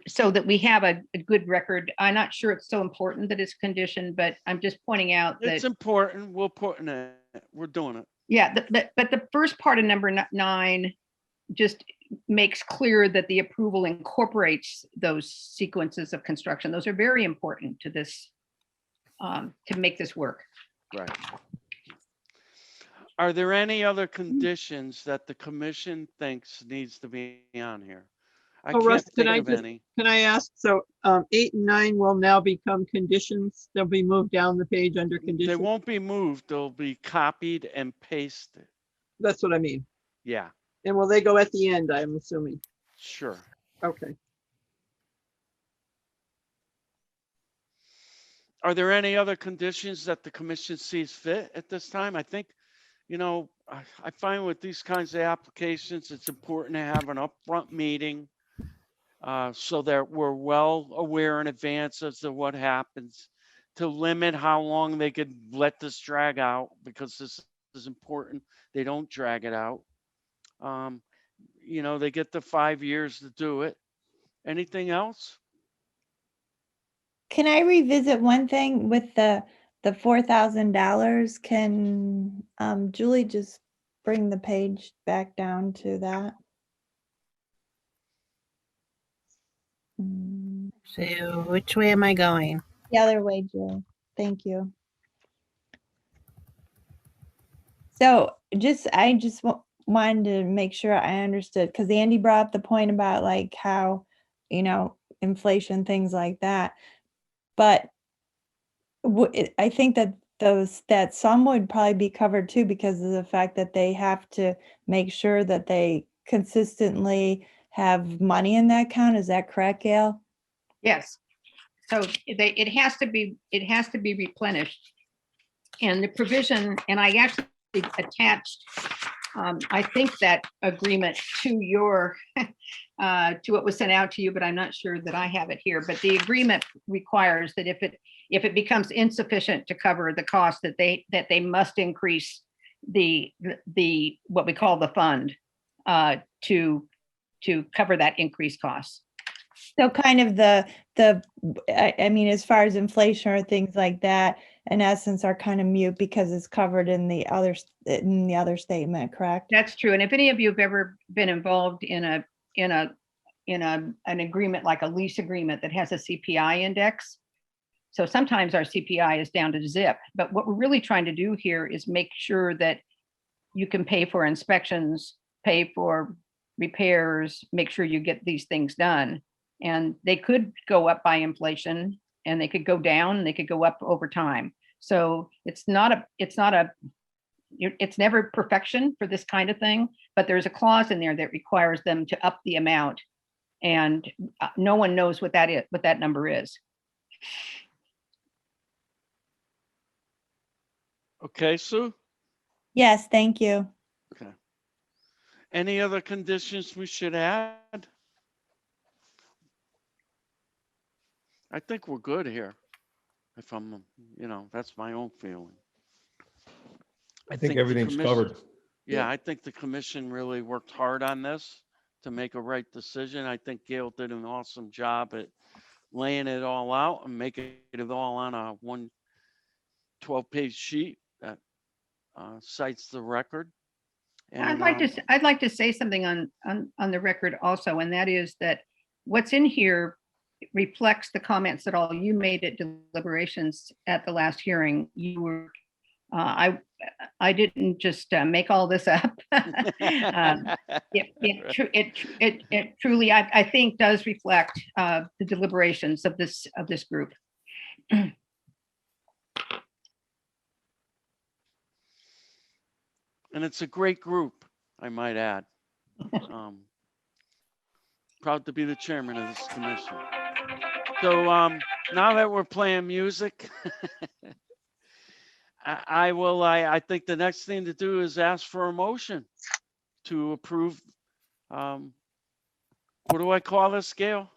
so that we have a good record. I'm not sure it's so important that it's conditioned, but I'm just pointing out that It's important. We'll put in it. We're doing it. yeah, but the first part of number 9 just makes clear that the approval incorporates those sequences of construction. Those are very important to this, to make this work. Right. Are there any other conditions that the commission thinks needs to be on here? I Oh, Russ, can't can think I of just- any. Can I ask, so 8 and 9 will now become conditions? They'll be moved down the page under They conditions? won't be moved. They'll be copied and pasted. That's what I mean. Yeah, And will they go at the end, I'm assuming? sure. Okay. Are there any other conditions that the commission sees fit at this time? I think, I find with these kinds of applications, it's important to have an upfront meeting so that we're well aware in advance as to what happens, to limit how long they could let this drag out, because this is important. They don't drag it out. They get the 5 years to do it. Anything else? Can I revisit one thing with the $4,000? Can Julie just bring the page back down to that. So which way am I going? The other way, Jill. Thank you. So I just wanted to make sure I understood, because Andy brought up the point about like how, inflation, things like that. But I think that that some would probably be covered too, because of the fact that they have to make sure that they consistently have money in that account. Is that correct, Gail? Yes. So it has to be replenished. And the provision, and I actually attached, I think that agreement to your, to what was sent out to you, but I'm not sure that I have it here. But the agreement requires that if it becomes insufficient to cover the cost, that they must increase the what we call the fund to cover that increased cost. So kind of I mean, as far as inflation or things like that, in essence, are kind of mute because it's covered in the other statement, correct? That's true. And if any of you have ever been involved in an agreement, like a lease agreement that has a CPI index, so sometimes our CPI is down to zip, but what we're really trying to do here is make sure that you can pay for inspections, pay for repairs, make sure you get these things done. And they could go up by inflation, and they could go down, and they could go up over time. So it's never perfection for this kind of thing, but there's a clause in there that requires them to up the amount, and no one knows what that number is. Okay, Sue? Yes, thank you. Okay. Any other conditions we should add? I think we're good here. If I'm, that's my own feeling. I think the everything's commission- covered. Yeah, I think the commission really worked hard on this to make a right decision. I think Gail did an awesome job at laying it all out and making it all on a 12-page sheet that cites the record. And I'd like to say something on the record also, and that is that what's in here reflects the comments that all you made at deliberations at the last hearing. You were, I didn't just make all this up. It truly, I think, does reflect the deliberations of this group. And it's a great group, I might add. Proud to be the chairman of this commission. So now that we're playing music, I think the next thing to do is ask for a motion to approve. What do I call this, Gail?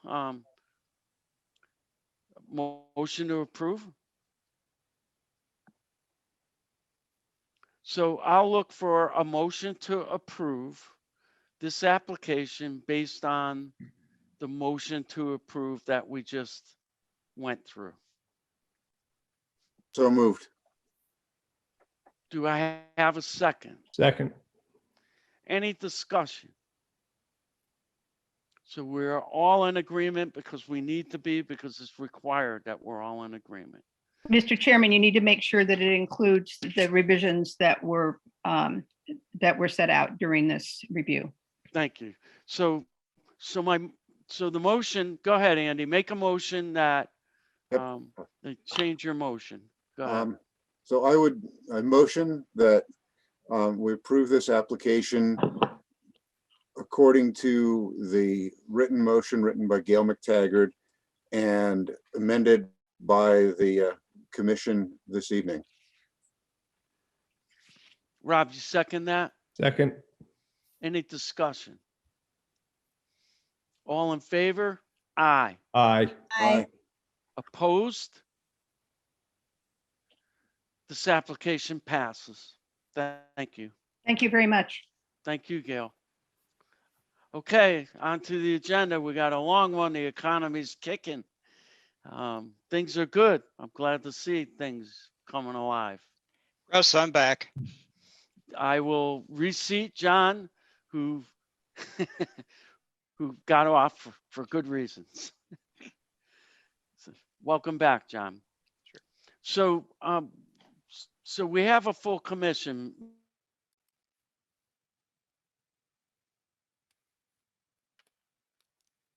Motion to approve. So I'll look for a motion to approve this application based on the motion to approve that we just went through. So moved. Do I have a second? Second. Any discussion? So we're all in agreement because we need to be, because it's required that we're all in agreement. Mr. Chairman, you need to make sure that it includes the revisions that were set out during this review. Thank you. So the motion, go ahead, Andy, make a motion that change your motion. Go ahead. So I motion that we approve this application according to the written motion written by Gail McTaggart and amended by the commission this evening. Rob, you second that? Second. Any discussion? All in favor? Aye. Aye. Aye. Opposed? This application passes. Thank you. Thank you very much. Thank you, Gail. Okay, on to the agenda. We got a long one. The economy's kicking. Things are good. I'm glad to see things coming alive. Russ, I'm back. I will reseat John, who who got off for good reasons. So, welcome back, John. So, so we have a full commission.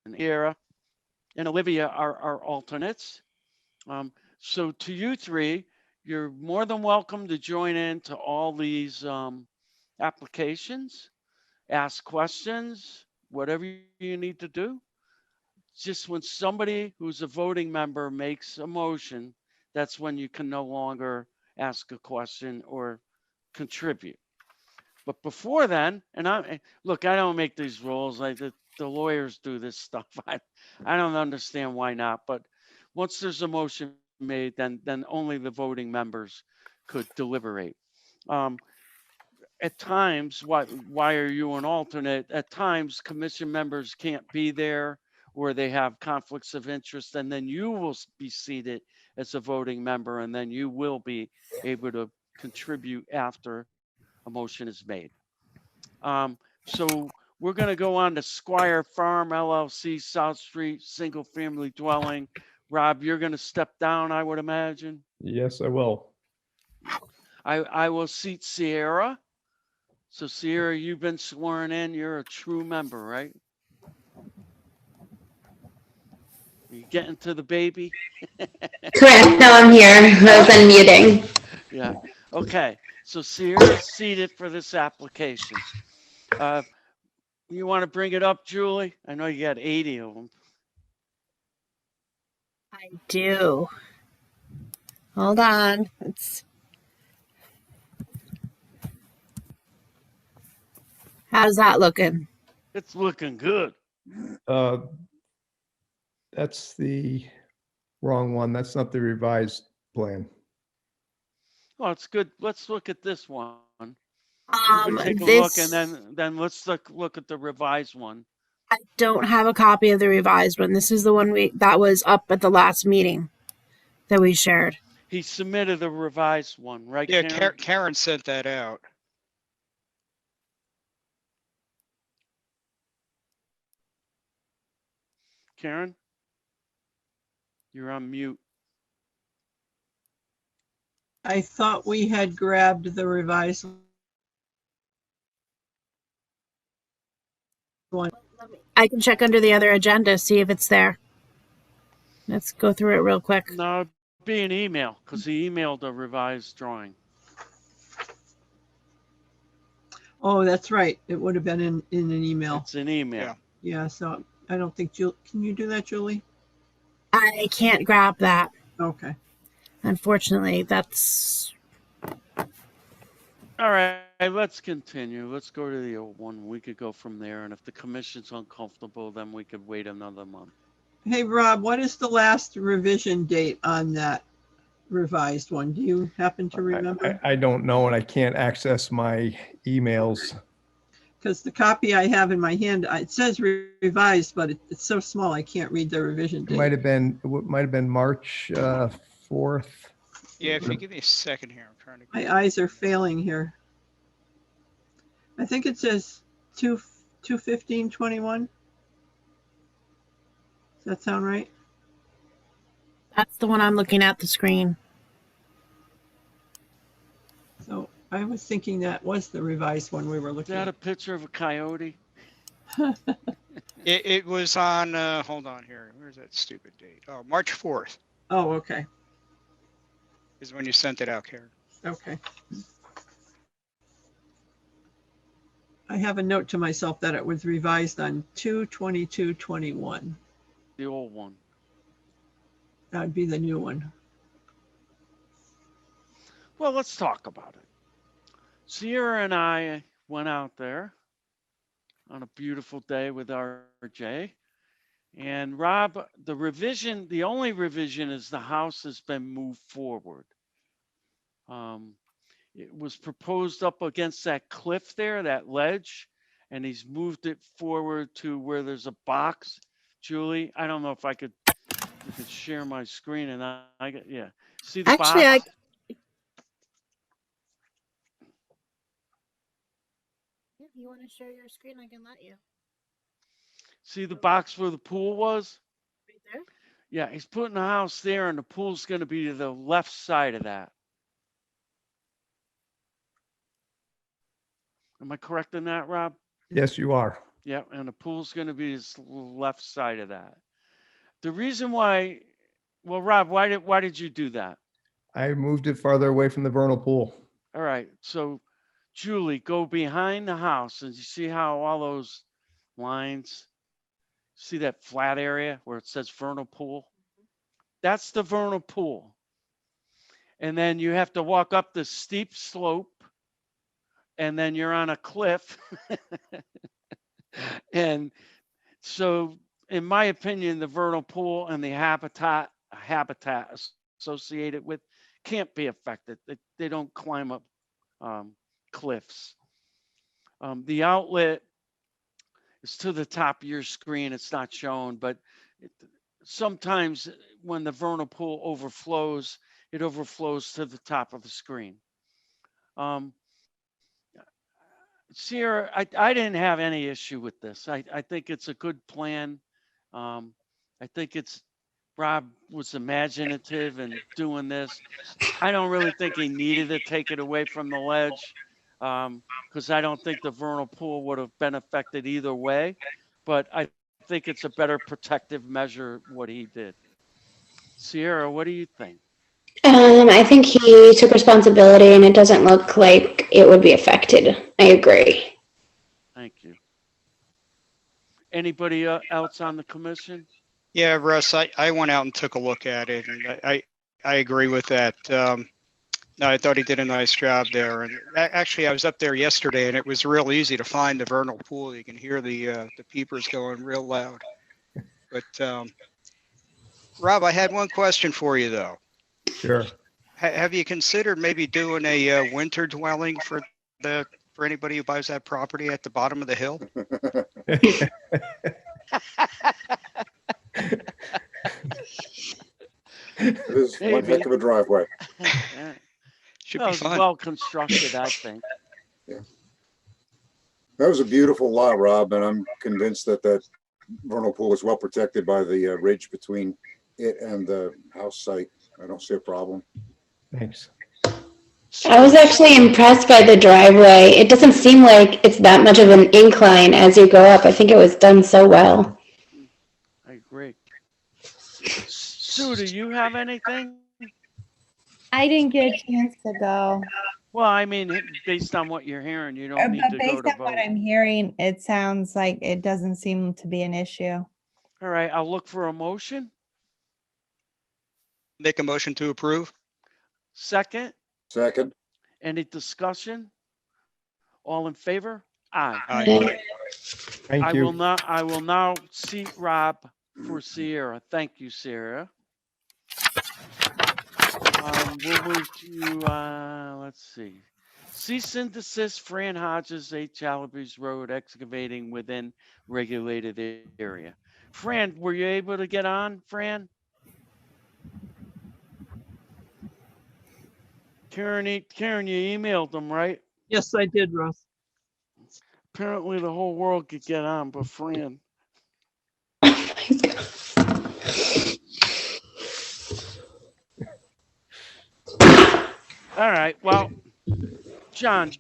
And Era and Olivia are our alternates. So to you three, you're more than welcome to join in to all these applications, ask questions, whatever you need to do. Just when somebody who's a voting member makes a motion, that's when you can no longer ask a question or contribute. But before then, and look, I don't make these rules. Like the lawyers do this stuff. I don't understand why not. But once there's a motion made, then only the voting members could deliberate. At times, why are you an alternate? At times, commission members can't be there, or they have conflicts of interest, and then you will be seated as a voting member, and then you will be able to contribute after a motion is made. So we're going to go on to Squire Farm LLC, South Street, single family dwelling. Rob, you're going to step down, I would imagine. Yes, I will. I will seat Sierra. So Sierra, you've been sworn in. You're a true member, right? Are you getting to the baby? Correct. No, I'm here. I was unmuting. Yeah. Okay. So Sierra's seated for this application. You want to bring it up, Julie? I know you got 80 of them. I do. Hold on. How's that looking? It's looking good. That's the wrong one. That's not the revised plan. Well, it's good. Let's look at this one. Take a look, and then let's look at the revised one. I don't have a copy of the revised one. This is the one that was up at the last meeting that we shared. He submitted a revised one, right? Yeah, Karen? Karen sent that out. Karen, you're on mute. I thought we had grabbed the revised one. I can check under the other agenda, see if it's there. Let's go through it real quick. No, it'd be an email, because he emailed a revised drawing. Oh, that's right. It would have been in an email. It's an email. Yeah, so I don't think can you do that, Julie? I can't grab that. Okay. Unfortunately, that's... All right, let's continue. Let's go to the old one. We could go from there, and if the commission's uncomfortable, then we could wait another month. Hey, Rob, what is the last revision date on that revised one? Do you happen to remember? I don't know, and I can't access my emails. Because the copy I have in my hand, it says revised, but it's so small I can't read the revision date. It might have been March 4th. Yeah, if you give me a second here, I'm trying to. My eyes are failing here. I think it says 2/15/21. Does that sound right? That's the one I'm looking at the screen. So I was thinking that was the revised one we were Is looking that at. a picture of a coyote? It was on, hold on here. Where's that stupid date? Oh, March 4th Oh, okay. is when you sent it out, Karen. Okay. I have a note to myself that it was revised on 2/22/21. The old one. That would be the new one. Well, let's talk about it. Sierra and I went out there on a beautiful day with RJ. And Rob, the only revision is the house has been moved forward. It was proposed up against that cliff there, that ledge, and he's moved it forward to where there's a box. Julie, I don't know if I could share my screen, and I yeah. See the Actually, box? You want to share your screen? I can let you. See the box where the pool was? Right there? Yeah, he's putting a house there, and the pool's going to be to the left side of that. Am I correct in that, Rob? Yes, you are. Yeah, and the pool's going to be his left side of that. The reason why, well, Rob, why did you do that? I moved it farther away from the vernal pool. All right, so Julie, go behind the house, and you see how all those lines, see that flat area where it says vernal pool? That's the vernal pool. And then you have to walk up the steep slope, and then you're on a cliff. And so, in my opinion, the vernal pool and the habitat associated with can't be affected. They don't climb up cliffs. The outlet is to the top of your screen. It's not shown, but sometimes when the vernal pool overflows, it overflows to the top of the screen. Sierra, I didn't have any issue with this. I think it's a good plan. I think it's Rob was imaginative in doing this. I don't really think he needed to take it away from the ledge because I don't think the vernal pool would have been affected either way. But I think it's a better protective measure what he did. Sierra, what do you think? I think he took responsibility and it doesn't look like it would be affected. I agree. Thank you. Anybody else on the commission? Yeah, Russ, I went out and took a look at it, and I agree with that. No, I thought he did a nice job there. And actually, I was up there yesterday, and it was real easy to find the vernal pool. You can hear the peepers going real loud. But Rob, I had one question for you, though. Sure. Have you considered maybe doing a winter dwelling for anybody who buys that property at the bottom of the hill? It is one Maybe. heck of a driveway. Should That be was fun. well constructed, I think. That was a beautiful lot, Rob, and I'm convinced that that vernal pool is well protected by the ridge between it and the house site. I don't see a problem. Thanks. I was actually impressed by the driveway. It doesn't seem like it's that much of an incline as you go up. I think it was done so well. I agree. Sue, do you have anything? I didn't get a chance to go. Well, I mean, based on what you're hearing, you don't need But to go based to on what vote. I'm hearing, it sounds like it doesn't seem to be an issue. All right, I'll look for a motion. Make a motion to approve. Second, Second, any discussion? All in favor? Aye. Aye. Thank I you. will now seat Rob for Sierra. Thank you, Sierra. We'll move to, let's see. Cease and desist Fran Hodges, 8 Chalabys Road, excavating within regulated area. Fran, were you able to get on, Fran? Karen, you emailed them, right? Yes, I did, Russ. Apparently the whole world could get on, but Fran. All right, well, John,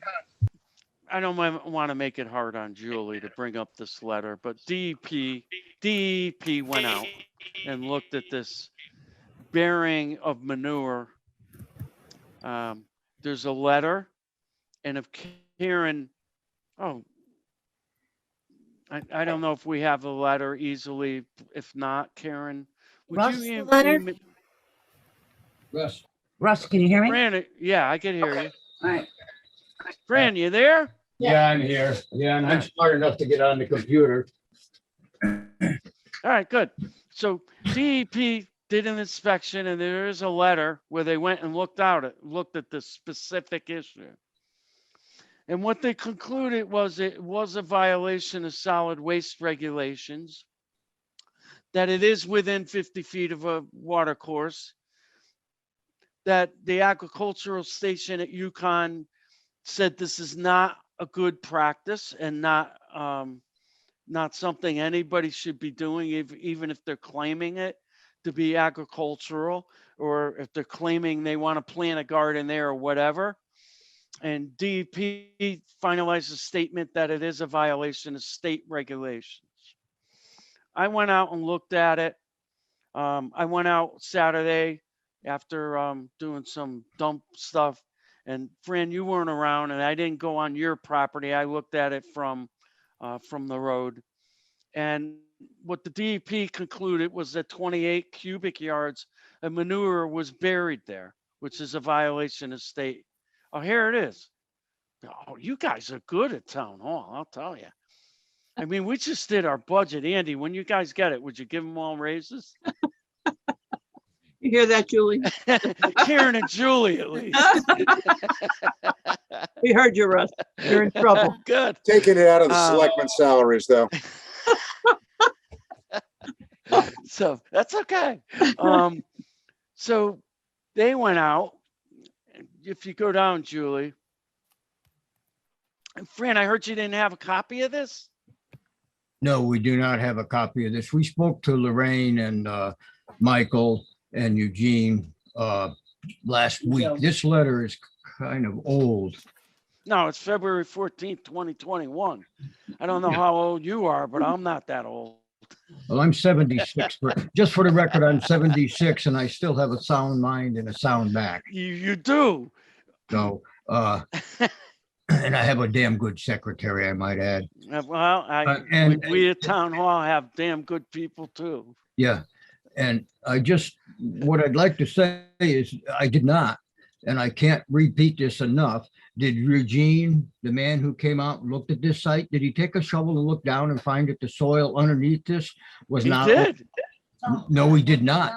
I don't want to make it hard on Julie to bring up this letter, but DEP went out and looked at this bearing of manure. There's a letter, and if Karen, I don't know if we have the letter easily. If not, Karen, would Russ, you the letter? Russ, can you hear me? Fran, yeah, I can hear you. All right. Fran, you there? Yeah, I'm here. Yeah, and I'm smart enough to get on the computer. All right, good. So DEP did an inspection, and there is a letter where they went and looked at the specific issue. And what they concluded was it was a violation of solid waste regulations, that it is within 50 feet of a water course, that the agricultural station at Yukon said this is not a good practice and not something anybody should be doing, even if they're claiming it to be agricultural, or if they're claiming they want to plant a garden there or whatever. And DEP finalized a statement that it is a violation of state regulations. I went out and looked at it. I went out Saturday after doing some dump stuff. And Fran, you weren't around, and I didn't go on your property. I looked at it from the road. And what the DEP concluded was that 28 cubic yards of manure was buried there, which is a violation of state. Oh, here it is. Oh, you guys are good at town hall, I'll tell you. I mean, we just did our budget. Andy, when you guys get it, would you give them all raises? You hear that, Julie? Karen and Julie, at least. We heard you, Russ. You're in trouble. Good. Taking it out of the selectmen's salaries, though. So that's okay. So they went out. If you go down, Julie. And Fran, I heard you didn't have a copy of this? No, we do not have a copy of this. We spoke to Lorraine and Michael and Eugene last week. This letter is kind of old. No, it's February 14th, 2021. I don't know how old you are, but I'm not that old. Well, I'm 76. Just for the record, I'm 76 and I still have a sound mind and a sound back. You do. So, and I have a damn good secretary, I might add. Well, we at Town Hall have damn good people too. Yeah. And what I'd like to say is I did not, and I can't repeat this enough. Did Eugene, the man who came out and looked at this site, did he take a shovel and look down and find that the soil underneath this was not? He did. No, he did not.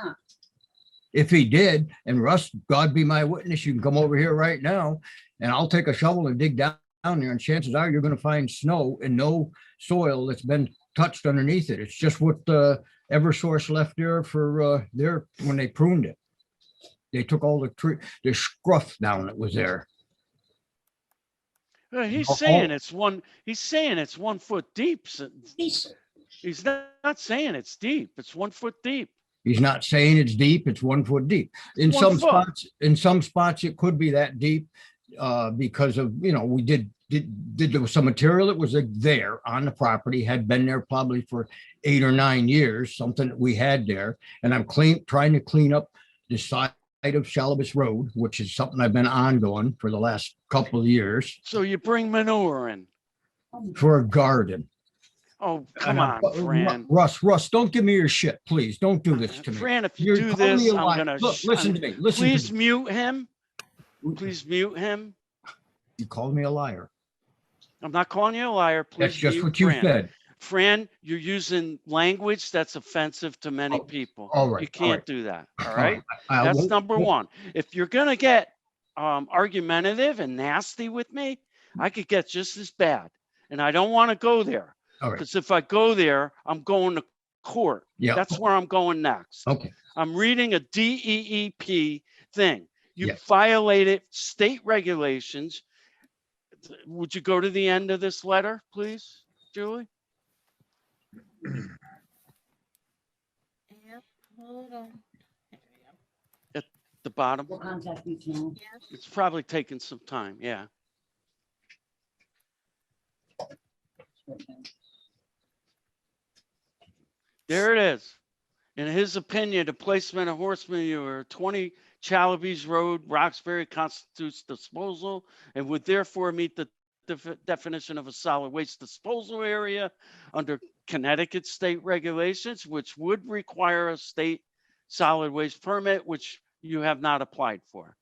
If he did, and Russ, God be my witness, you can come over here right now and I'll take a shovel and dig down there, and chances are you're going to find snow and no soil that's been touched underneath it. It's just what Eversource left there for when they pruned it. They took all the scruff down that was there. He's saying it's 1 foot deep. He's not saying it's deep. It's 1 foot deep. He's not saying it's deep. It's 1 foot deep. In some spots, it could be that deep because of, we did there was some material that was there on the property, had been there probably for 8 or 9 years, something that we had there. And I'm trying to clean up the side of Shalabus Road, which is something I've been ongoing for the last couple of years. So you bring manure in for a garden. Oh, come on, Fran. Russ, don't give me your shit, please. Don't do this to me. Fran, if you do this, I'm gonna listen to me. Please mute him. Please mute him. You called me a liar. I'm not calling you a liar. Please. That's just what you said. Fran, you're using language that's offensive to many people. All right. You can't do that. All right. That's number one. If you're going to get argumentative and nasty with me, I could get just as bad. And I don't want to go there. Because if I go there, I'm going to court. Yeah. That's where I'm going next. Okay. I'm reading a DEEP thing. You violated state regulations. Would you go to the end of this letter, please, Julie? Yep, hold on. At the bottom. We'll contact you, Ken. It's probably taking some time. Yeah. There it is. In his opinion, the placement of horse manure 20 Chalabes Road, Roxbury constitutes disposal and would therefore meet the definition of a solid waste disposal area under Connecticut state regulations, which would require a state solid waste permit, which you have not applied for.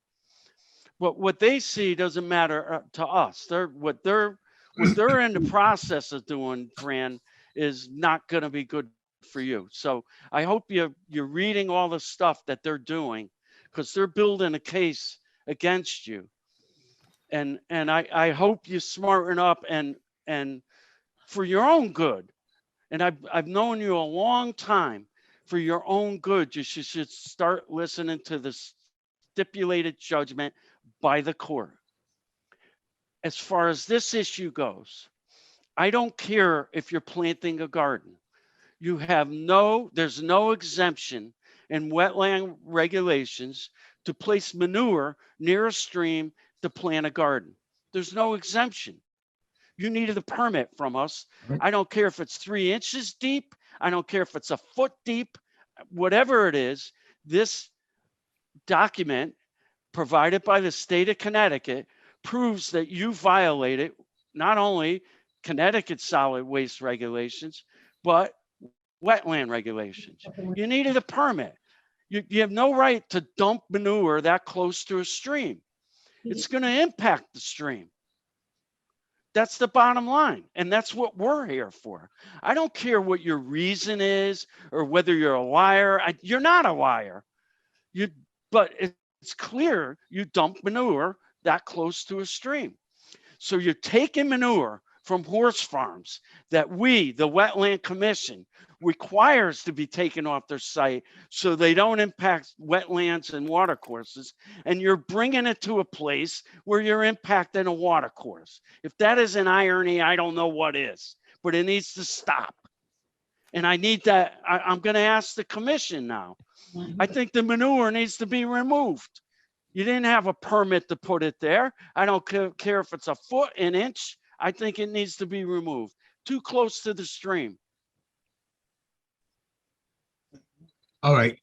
But what they see doesn't matter to us. What they're in the process of doing, Fran, is not going to be good for you. So I hope you're reading all the stuff that they're doing, because they're building a case against you. And I hope you smarten up and for your own good. And I've known you a long time. For your own good, you should start listening to the stipulated judgment by the court. as far as this issue goes, I don't care if you're planting a garden. You have there's no exemption in wetland regulations to place manure near a stream to plant a garden. There's no exemption. You needed a permit from us. Right. I don't care if it's 3 inches deep. I don't care if it's a foot deep, whatever it is. This document provided by the state of Connecticut proves that you violated not only Connecticut solid waste regulations, but wetland regulations. You needed a permit. You have no right to dump manure that close to a stream. It's going to impact the stream. That's the bottom line. And that's what we're here for. I don't care what your reason is or whether you're a liar. You're not a liar. But it's clear you dump manure that close to a stream. So you're taking manure from horse farms that we, the Wetland Commission, requires to be taken off their site so they don't impact wetlands and watercourses, and you're bringing it to a place where you're impacting a watercourse. If that is an irony, I don't know what is, but it needs to stop. And I need that. I'm going to ask the commission now. I think the manure needs to be removed. You didn't have a permit to put it there. I don't care if it's a foot, an inch. I think it needs to be removed. Too close to the stream. All right.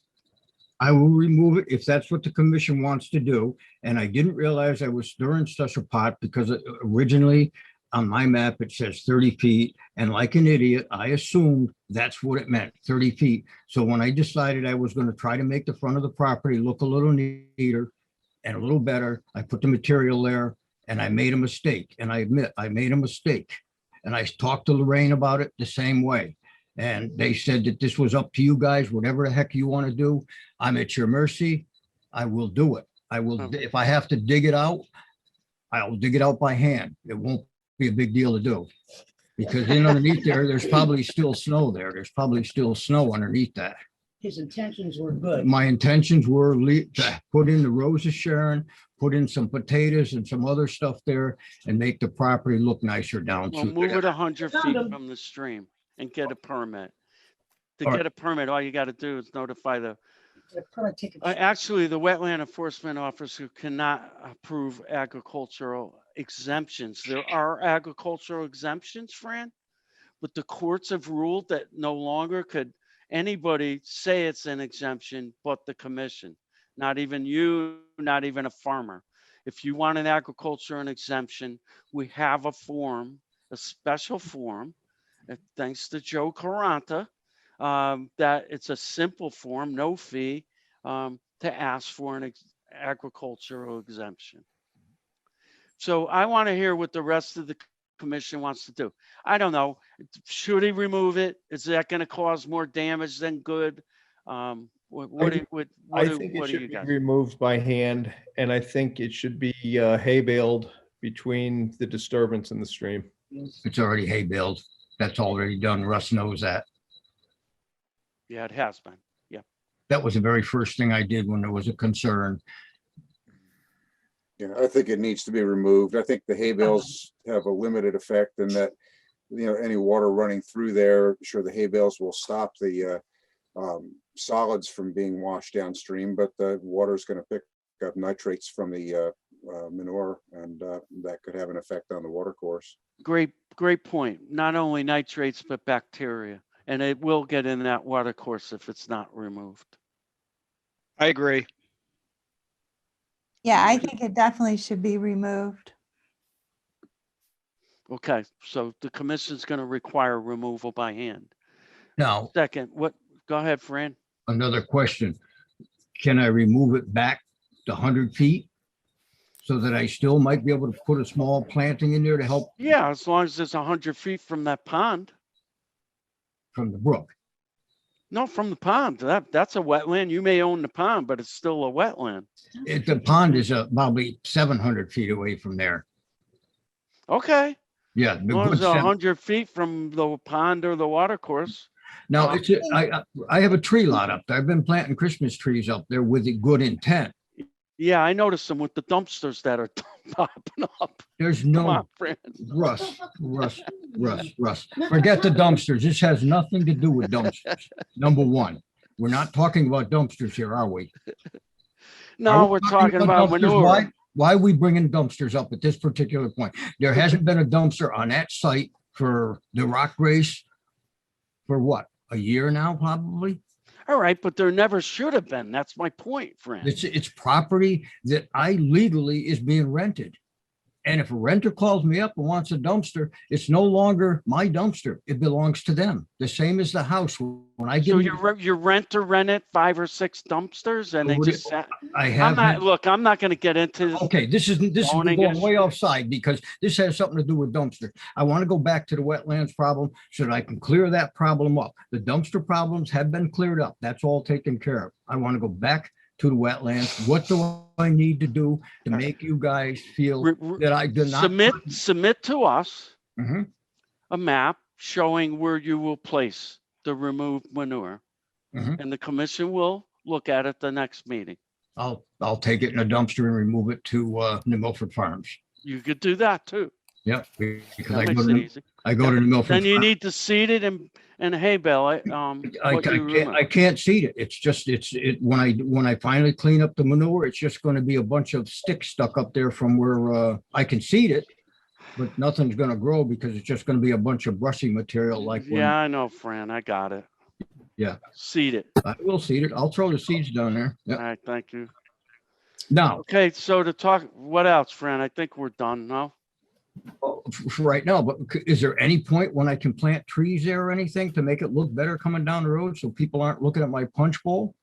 I will remove it if that's what the commission wants to do. And I didn't realize I was stirring such a pot because originally on my map, it says 30 feet. And like an idiot, I assumed that's what it meant, 30 feet. So when I decided I was going to try to make the front of the property look a little neater and a little better, I put the material there and I made a mistake. And I admit I made a mistake. And I talked to Lorraine about it the same way. And they said that this was up to you guys, whatever the heck you want to do. I'm at your mercy. I will do it. I will, if I have to dig it out, I'll dig it out by hand. It won't be a big deal to do. Because in underneath there's probably still snow there. There's probably still snow underneath that. His intentions were good. My intentions were to put in the Rose of Sharon, put in some potatoes and some other stuff there and make the property look nicer down. Well, move it 100 feet from the stream and get a permit. To get a permit, all you got to do is notify the actually the wetland enforcement officer cannot approve agricultural exemptions. There are agricultural exemptions, Fran, but the courts have ruled that no longer could anybody say it's an exemption but the commission. Not even you, not even a farmer. If you want an agricultural exemption, we have a form, a special form, thanks to Joe Caranta, that it's a simple form, no fee, to ask for an agricultural exemption. So I want to hear what the rest of the commission wants to do. I don't know. Should he remove it? Is that going to cause more damage than good? What do you guys? Removed by hand, and I think it should be hay baled between the disturbance and the stream. It's already hay baled. That's already done. Russ knows that. Yeah, it has been. Yeah. That was the very first thing I did when there was a concern. Yeah, I think it needs to be removed. I think the hay bales have a limited effect in that, any water running through there, sure, the hay bales will stop the solids from being washed downstream, but the water is going to pick up nitrates from the manure, and that could have an effect on the water course. Great point. Not only nitrates, but bacteria, and it will get in that water course if it's not removed. I agree. Yeah, I think it definitely should be removed. Okay, so the commission's going to require removal by hand. Now, Second, go ahead, Fran. another question. Can I remove it back to 100 feet? So that I still might be able to put a small planting in there to help? Yeah, as long as it's 100 feet from that pond. From the brook? No, from the pond. That's a wetland. You may own the pond, but it's still a wetland. The pond is probably 700 feet away from there. Okay. Yeah. As long as 100 feet from the pond or the water course. Now, I have a tree lot up there. I've been planting Christmas trees up there with a good intent. Yeah, I noticed them with the dumpsters that are popping up. There's Come no, on, Fran. Russ. Forget the dumpsters. This has nothing to do with dumpsters. Number one, we're not talking about dumpsters here, are we? No, we we're talking about dumpsters? manure. Why are we bringing dumpsters up at this particular point? There hasn't been a dumpster on that site for the rock race for what, a year now, probably? All right, but there never should have been. That's my point, Fran. It's property that I legally is being rented. And if a renter calls me up and wants a dumpster, it's no longer my dumpster. It belongs to them. The same as the house. When I So give your renter rented 5 or 6 dumpsters and they What do just sat. I I'm have. not, look, I'm not going to get into this. Okay, this is zoning going way issue. offside because this has something to do with dumpster. I want to go back to the wetlands problem so that I can clear that problem up. The dumpster problems have been cleared up. That's all taken care of. I want to go back to the wetlands. What do I need to do to make you guys feel that I do not Submit to us Mhm. a map showing where you will place the removed manure, Mhm. and the commission will look at it the next meeting. I'll take it in a dumpster and remove it to New Milford Farms. You could do that too. Yep, because That makes it easy. I go to New Milford. Then you Farms. need to seed it and hay bale it. I can't seed it. It's just when I finally clean up the manure, it's just going to be a bunch of sticks stuck up there from where I can seed it, but nothing's going to grow because it's just going to be a bunch of brushy material. Yeah, I know, Fran. I got it. Yeah, Seed it. I will seed it. I'll throw the seeds down there. All Yeah. right, thank you. Now, Okay, so to talk, what else, Fran? I think we're done now. for right now, but is there any point when I can plant trees there or anything to make it look better coming down the road so people aren't looking at my punch bowl?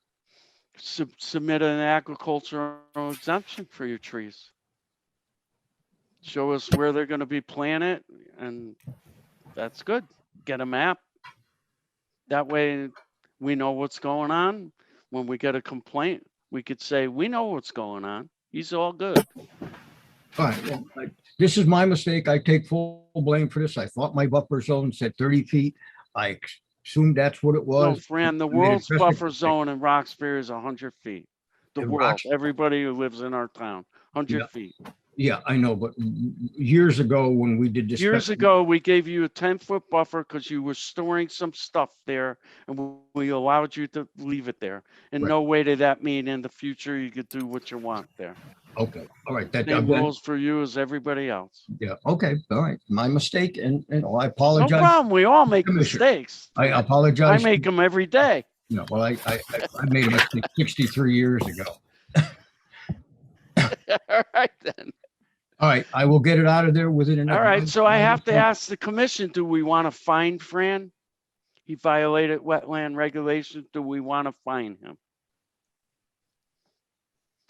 Submit an agricultural exemption for your trees. Show us where they're going to be planted, and that's good. Get a map. That way we know what's going on. When we get a complaint, we could say, we know what's going on. He's all good. All right, well, this is my mistake. I take full blame for this. I thought my buffer zone said 30 feet. I assumed that's what it No, was. Fran, the I made a world's drastic buffer mistake. zone in Roxbury is 100 feet. The In world, Rox- everybody who lives in our town, 100 Yeah. feet. Yeah, I know, but years ago when we did this. Years ago, we gave you a 10-foot buffer because you were storing some stuff there, and we allowed you to leave it there. In Right. no way did that mean in the future you could do what you want there. Okay, all right. Same rules for you as everybody else. Yeah, okay, all right. My mistake, and I No apologize. problem. We all make Commissioner. mistakes. I I apologize. make them every day. No, well, I made a mistake 63 years ago. All right, then. All right, I will get it out of there within an. All right, so I have to ask the commission, do we want to fine Fran? He violated wetland regulations. Do we want to fine him?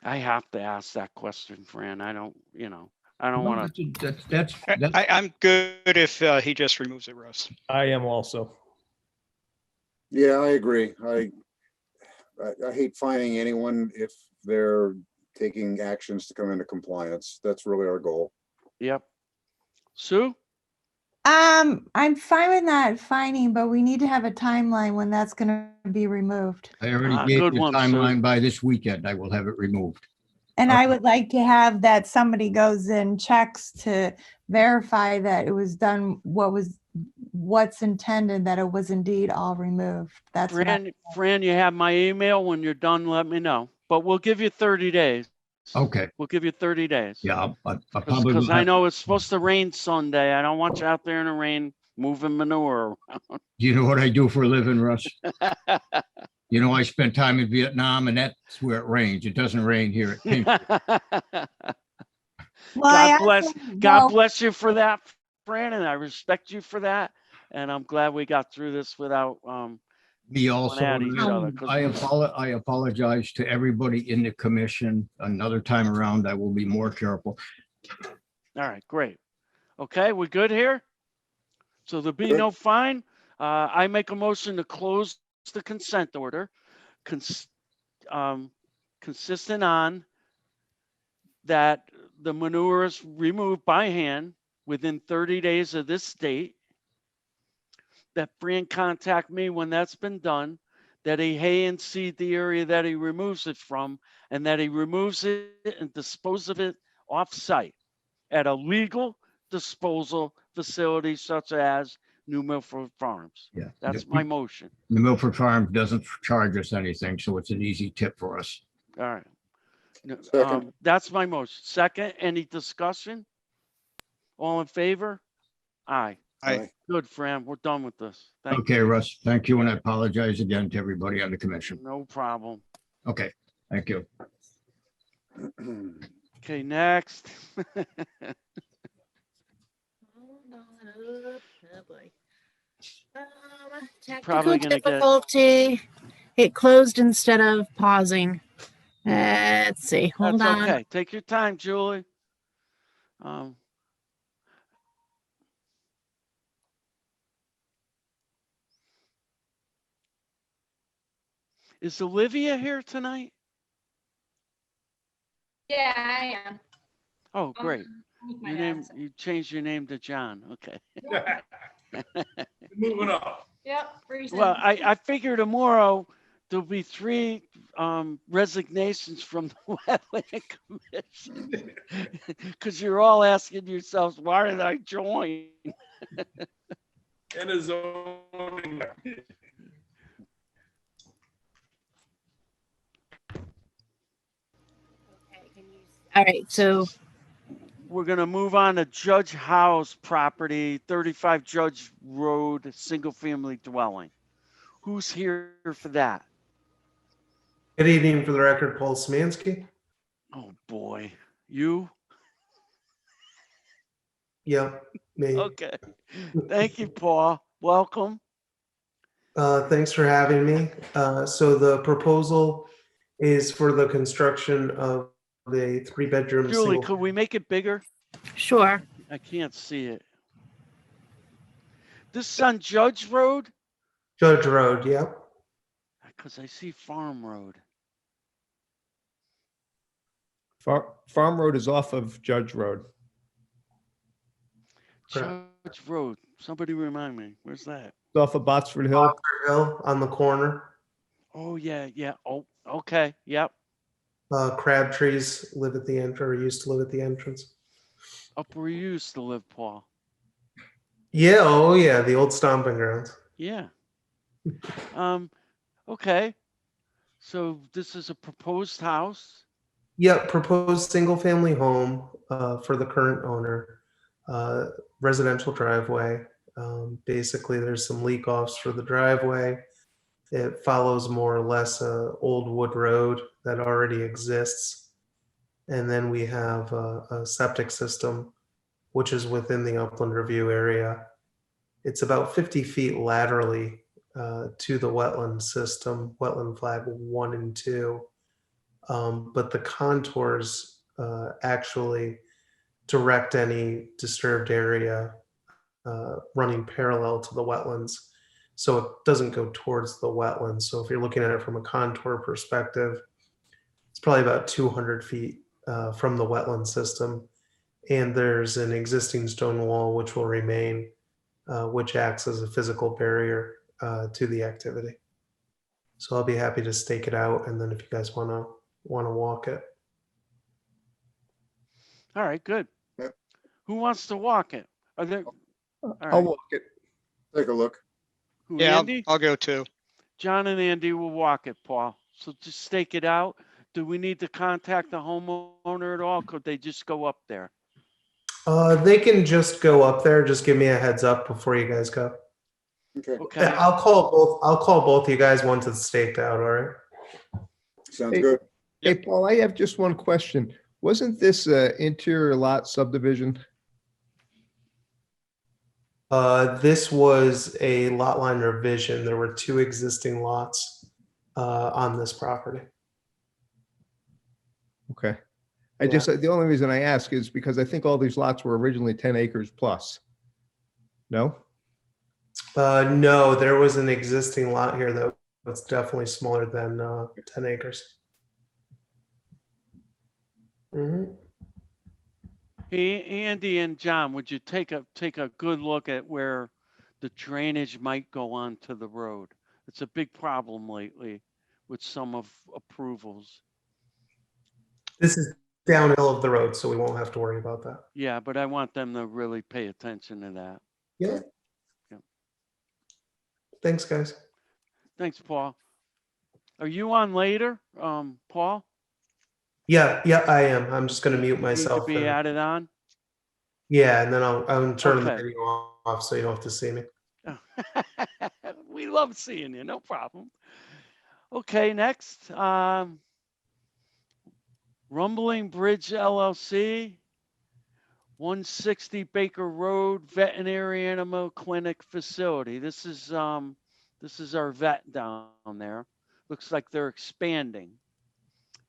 I have to ask that question, Fran. I don't want to. That's. I'm good if he just removes it, Russ. I am also. Yeah, I agree. I hate fining anyone if they're taking actions to come into compliance. That's really our goal. Yep. Sue? I'm fine with not fining, but we need to have a timeline when that's gonna be removed. I already gave good you a one, Sue. timeline by this weekend. I will have it removed. And I would like to have that somebody goes and checks to verify that it was done, what's intended, that it was indeed all removed. That's what Fran, you have my email. When you're done, let me know. But we'll give you 30 days. Okay, We'll give you 30 days. yeah, I probably. Because will I have- know it's supposed to rain Sunday. I don't want you out there in the rain moving manure Do you know what I do for a living, Russ? You know, I spent time in Vietnam and that's where it rains. It doesn't rain here at Pink. around. Well, I God also- bless you for that, Fran, and I respect you for that. And I'm glad we got through this without Me also. at each other, 'cause I apologize to everybody in the commission. Another time around, I will be more careful. all right, great. Okay, we good here? So there'll be no fine. I make a motion to close the consent order, consistent on that the manure is removed by hand within 30 days of this date. That Fran contact me when that's been done, that he hay and seed the area that he removes it from, and that he removes it and dispose of it off-site at a legal disposal facility such as New Milford Farms. Yeah. That's my motion. The Milford Farm doesn't charge us anything, so it's an easy tip for us. All right. No, Second. that's my motion. Second, any discussion? All in favor? Aye. Aye. Good, Fran. We're done with this. Thank Okay, you. Russ, thank you, and I apologize again to everybody on the commission. No problem. Okay, thank you. Okay, next. Probably Technical gonna get- difficulty. It closed instead of pausing. Let's see. Hold That's on. okay. Take your time, Julie. Is Olivia here tonight? Yeah, I am. Oh, great. With my Your dad, name, so- you changed your name to John. Okay. Moving up. Yep, recent. Well, I figure tomorrow there'll be 3 resignations from the Wetland Commission. Because you're all asking yourselves, why did I join? And a zoning. All right. So We're going to move on to Judge Howe's property, 35 Judge Road, single family dwelling. Who's here for that? Good evening, for the record, Paul Smansky. Oh boy, you? Yep, me. Okay. Thank you, Paul. Welcome. Thanks for having me. So the proposal is for the construction of a 3-bedroom Julie, single. could we make it bigger? sure. I can't see it. This is on Judge Road? Judge Road, yep. Because I see Farm Road. Farm Road is off of Judge Road. Judge Road. Somebody remind me. Where's that? It's off of Botsford Hill. Oxford Hill on the corner. Oh, yeah, yeah. Oh, okay. Yep. Crab trees live at the entrance, or used to live at the entrance. Up where you used to live, Paul. Yeah, oh yeah, the old stomping grounds. Yeah. Okay. So this is a proposed house. Yep, proposed single-family home for the current owner. Residential driveway. Basically, there's some leak-offs for the driveway. It follows more or less a old wood road that already exists. And then we have a septic system, which is within the upland review area. It's about 50 feet laterally to the wetland system, wetland flag 1 and 2. But the contours actually direct any disturbed area running parallel to the wetlands. So it doesn't go towards the wetlands. So if you're looking at it from a contour perspective, it's probably about 200 feet from the wetland system. And there's an existing stone wall which will remain, which acts as a physical barrier to the activity. So I'll be happy to stake it out, and then if you guys want to walk it. All right, good. Yep. Who wants to walk it? Are there? All I'll right. walk it. Take a look. Who, Yeah, Andy? I'll go too. John and Andy will walk it, Paul. So just stake it out. Do we need to contact the homeowner at all? Could they just go up there? They can just go up there. Just give me a heads up before you guys go. Okay, Okay. I'll call both you guys once it's staked out. All right. sounds Hey. good. Hey, Paul, I have just one question. Wasn't this interior lot subdivision? This was a lot line revision. There were 2 existing lots on this property. Okay. The only reason I ask is because I think all these lots were originally 10 acres plus. No? No, there was an existing lot here that was definitely smaller than 10 acres. Mhm. Hey, Andy and John, would you take a good look at where the drainage might go onto the road? It's a big problem lately with some of approvals. This is downhill of the road, so we won't have to worry about that. Yeah, but I want them to really pay attention to that. Yeah. Yeah. Thanks, guys. Thanks, Paul. Are you on later, Paul? Yeah, I am. I'm just going to mute Need myself. to be and- added on? yeah, and then I'll turn the Okay. video off so you don't have to see me. We love seeing you, no problem. Okay, next. Rumbling Bridge LLC, 160 Baker Road Veterinary Animal Clinic Facility. This is our vet down there. Looks like they're expanding.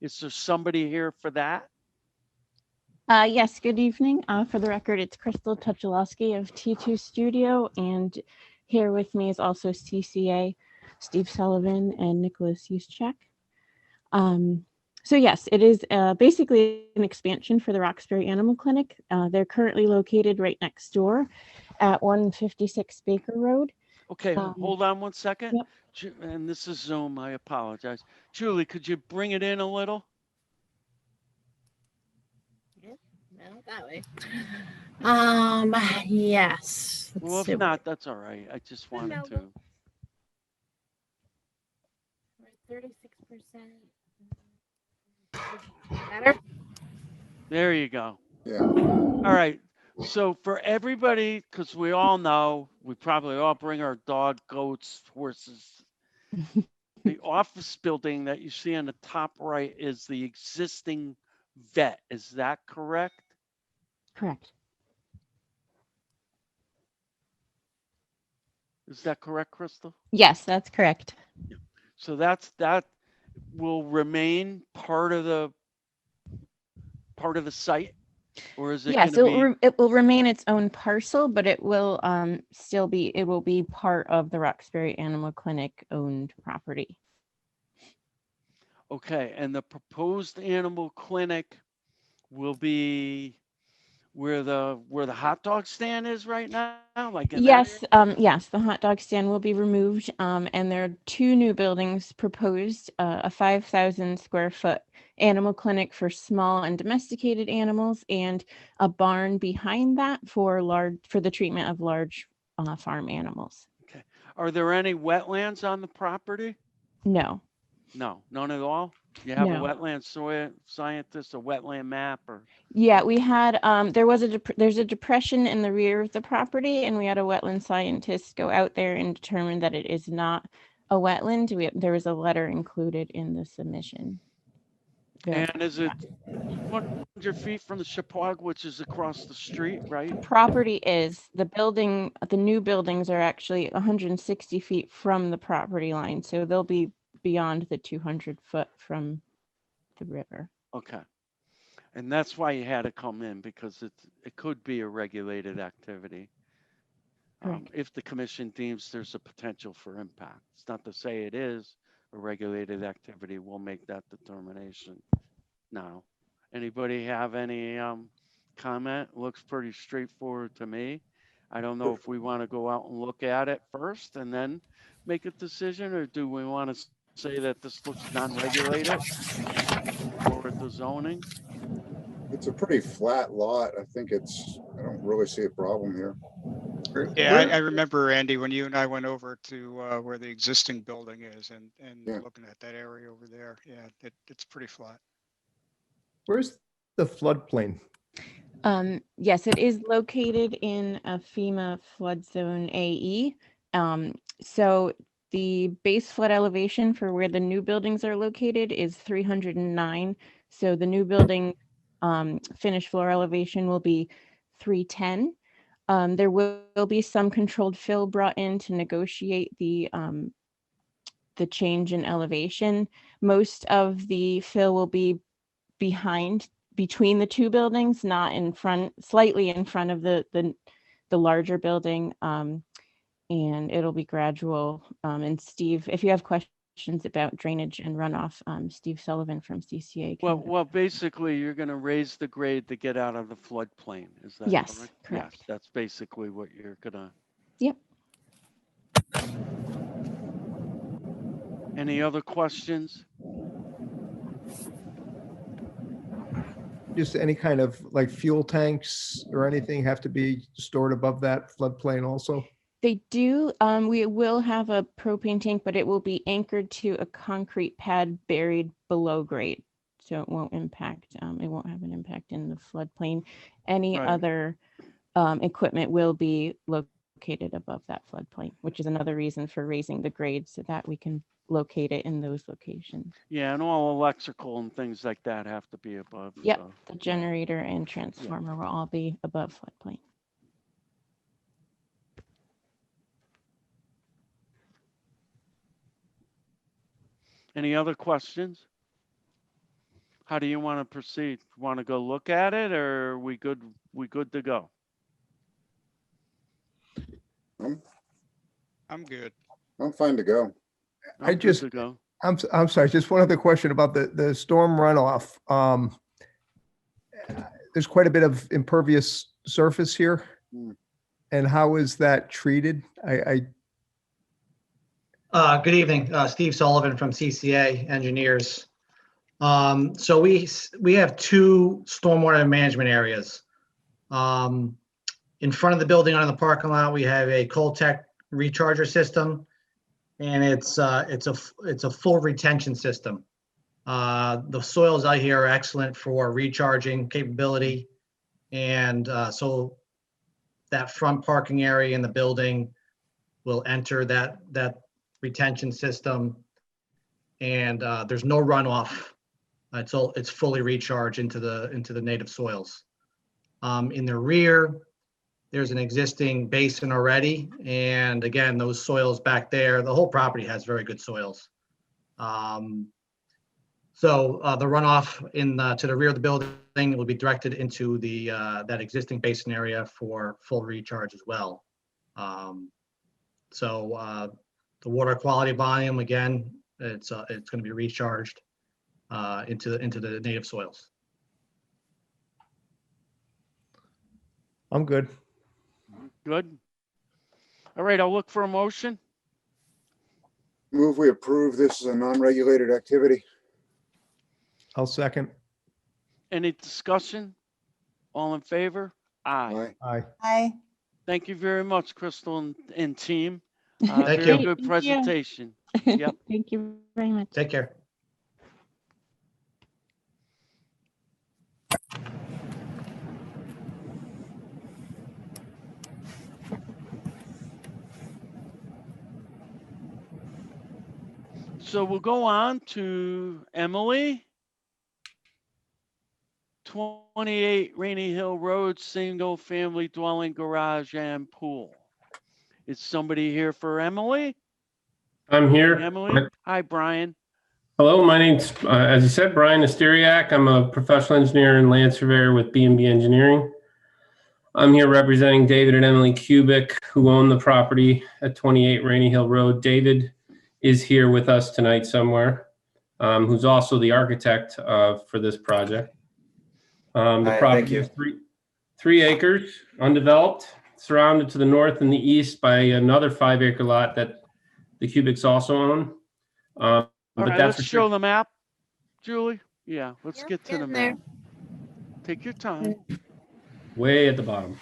Is there somebody here for that? Yes, good evening. For the record, it's Crystal Tucholowski of T2 Studio, and here with me is also CCA, Steve Sullivan, and Nicholas Yuschek. So yes, it is basically an expansion for the Roxbury Animal Clinic. They're currently located right next door at 156 Baker Road. Okay, hold on one second. Yep. And this is Zoom, I apologize. Julie, could you bring it in a little? No, that way. Yes. Well, if not, that's all right. I just wanted to. We're 36%. Better? There you go. Yeah. All right. So for everybody, because we all know, we probably all bring our dog, goats, horses. The office building that you see on the top right is the existing vet. Is that correct? Correct. Is that correct, Crystal? Yes, that's correct. So that will remain part of the site, or is it Yes, going to be? it will remain its own parcel, but it will it will be part of the Roxbury Animal Clinic owned property. Okay, and the proposed animal clinic will be where the hot dog stand is right now, like in that Yes, area? yes, the hot dog stand will be removed, and there are two new buildings proposed, a 5,000 square foot animal clinic for small and domesticated animals, and a barn behind that for the treatment of large farm animals. Okay. Are there any wetlands on the property? No. No, none at all? You have a No. wetland scientist, a wetland map, or? Yeah, we had there's a depression in the rear of the property, and we had a wetland scientist go out there and determine that it is not a wetland. There was a letter included in the submission. And is it 100 feet from the Chappaqua, which is across the street, right? The property is, the new buildings are actually 160 feet from the property line, so they'll be beyond the 200 foot from the river. Okay. And that's why you had to come in, because it could be a regulated activity. If the commission deems there's a potential for impact. It's not to say it is a regulated activity. We'll make that determination now. Anybody have any comment? Looks pretty straightforward to me. I don't know if we want to go out and look at it first and then make a decision, or do we want to say that this looks non-regulated or the zoning? It's a pretty flat lot. I don't really see a problem here. Yeah, I remember, Andy, when you and I went over to where the existing building is and looking at that area over there. Yeah, it's pretty flat. Where's the floodplain? Yes, it is located in a FEMA flood zone AE. So the base flood elevation for where the new buildings are located is 309. So the new building finished floor elevation will be 310. There will be some controlled fill brought in to negotiate the change in elevation. Most of the fill will be between the two buildings, not in front, slightly in front of the larger building, and it'll be gradual. And Steve, if you have questions about drainage and runoff, Steve Sullivan from CCA. Well, basically, you're going to raise the grade to get out of the floodplain. Is that Yes, correct? Yes, that's basically what you're going to. Yep. Any other questions? just any kind of like fuel tanks or anything have to be stored above that floodplain also? They do. We will have a propane tank, but it will be anchored to a concrete pad buried below grade. So it won't impact, it won't have an impact in the floodplain. Any Right. other equipment will be located above that floodplain, which is another reason for raising the grade so that we can locate it in those locations. Yeah, and all electrical and things like that have to be above. Yep, So. the generator and transformer will all be above floodplain. Any other questions? How do you want to proceed? Want to go look at it, or are we good? We good to go? I'm good. I'm fine to go. I'm good to go. I'm sorry, just one other question about the storm runoff. There's quite a bit of impervious surface here. And how is that treated? Good evening, Steve Sullivan from CCA Engineers. So we have two stormwater management areas. In front of the building on the parking lot, we have a Coltech recharger system, and it's a full retention system. The soils out here are excellent for recharging capability, and so that front parking area in the building will enter that retention system, and there's no runoff. It's fully recharged into the native soils. In the rear, there's an existing basin already, and again, those soils back there, the whole property has very good soils. So the runoff to the rear of the building will be directed into that existing basin area for full recharge as well. So the water quality volume, again, it's going to be recharged into the native soils. I'm good. Good. All right, I'll look for a motion. Move we approve this as a non-regulated activity. I'll second. Any discussion? All in favor? Aye. Aye. Aye. Thank you very much, Crystal and team. Thank Very you. good Thank you. presentation. Yep. Thank you very much. Take care. So we'll go on to Emily. 28 Rainy Hill Road, single family dwelling, garage and pool. Is somebody here for Emily? I'm here. Emily? Hi, Brian. Hello, my name's, as you said, Brian Asteriak. I'm a professional engineer and land surveyor with B&B Engineering. I'm here representing David and Emily Kubik, who own the property at 28 Rainy Hill Road. David is here with us tonight somewhere, who's also the architect for this project. The property is 3 acres, undeveloped, surrounded to the north and the east by another 5-acre lot that the Kubiks also own. All But right, that's let's show the map, Julie. Yeah, let's get to the map. Take your time. way at the bottom.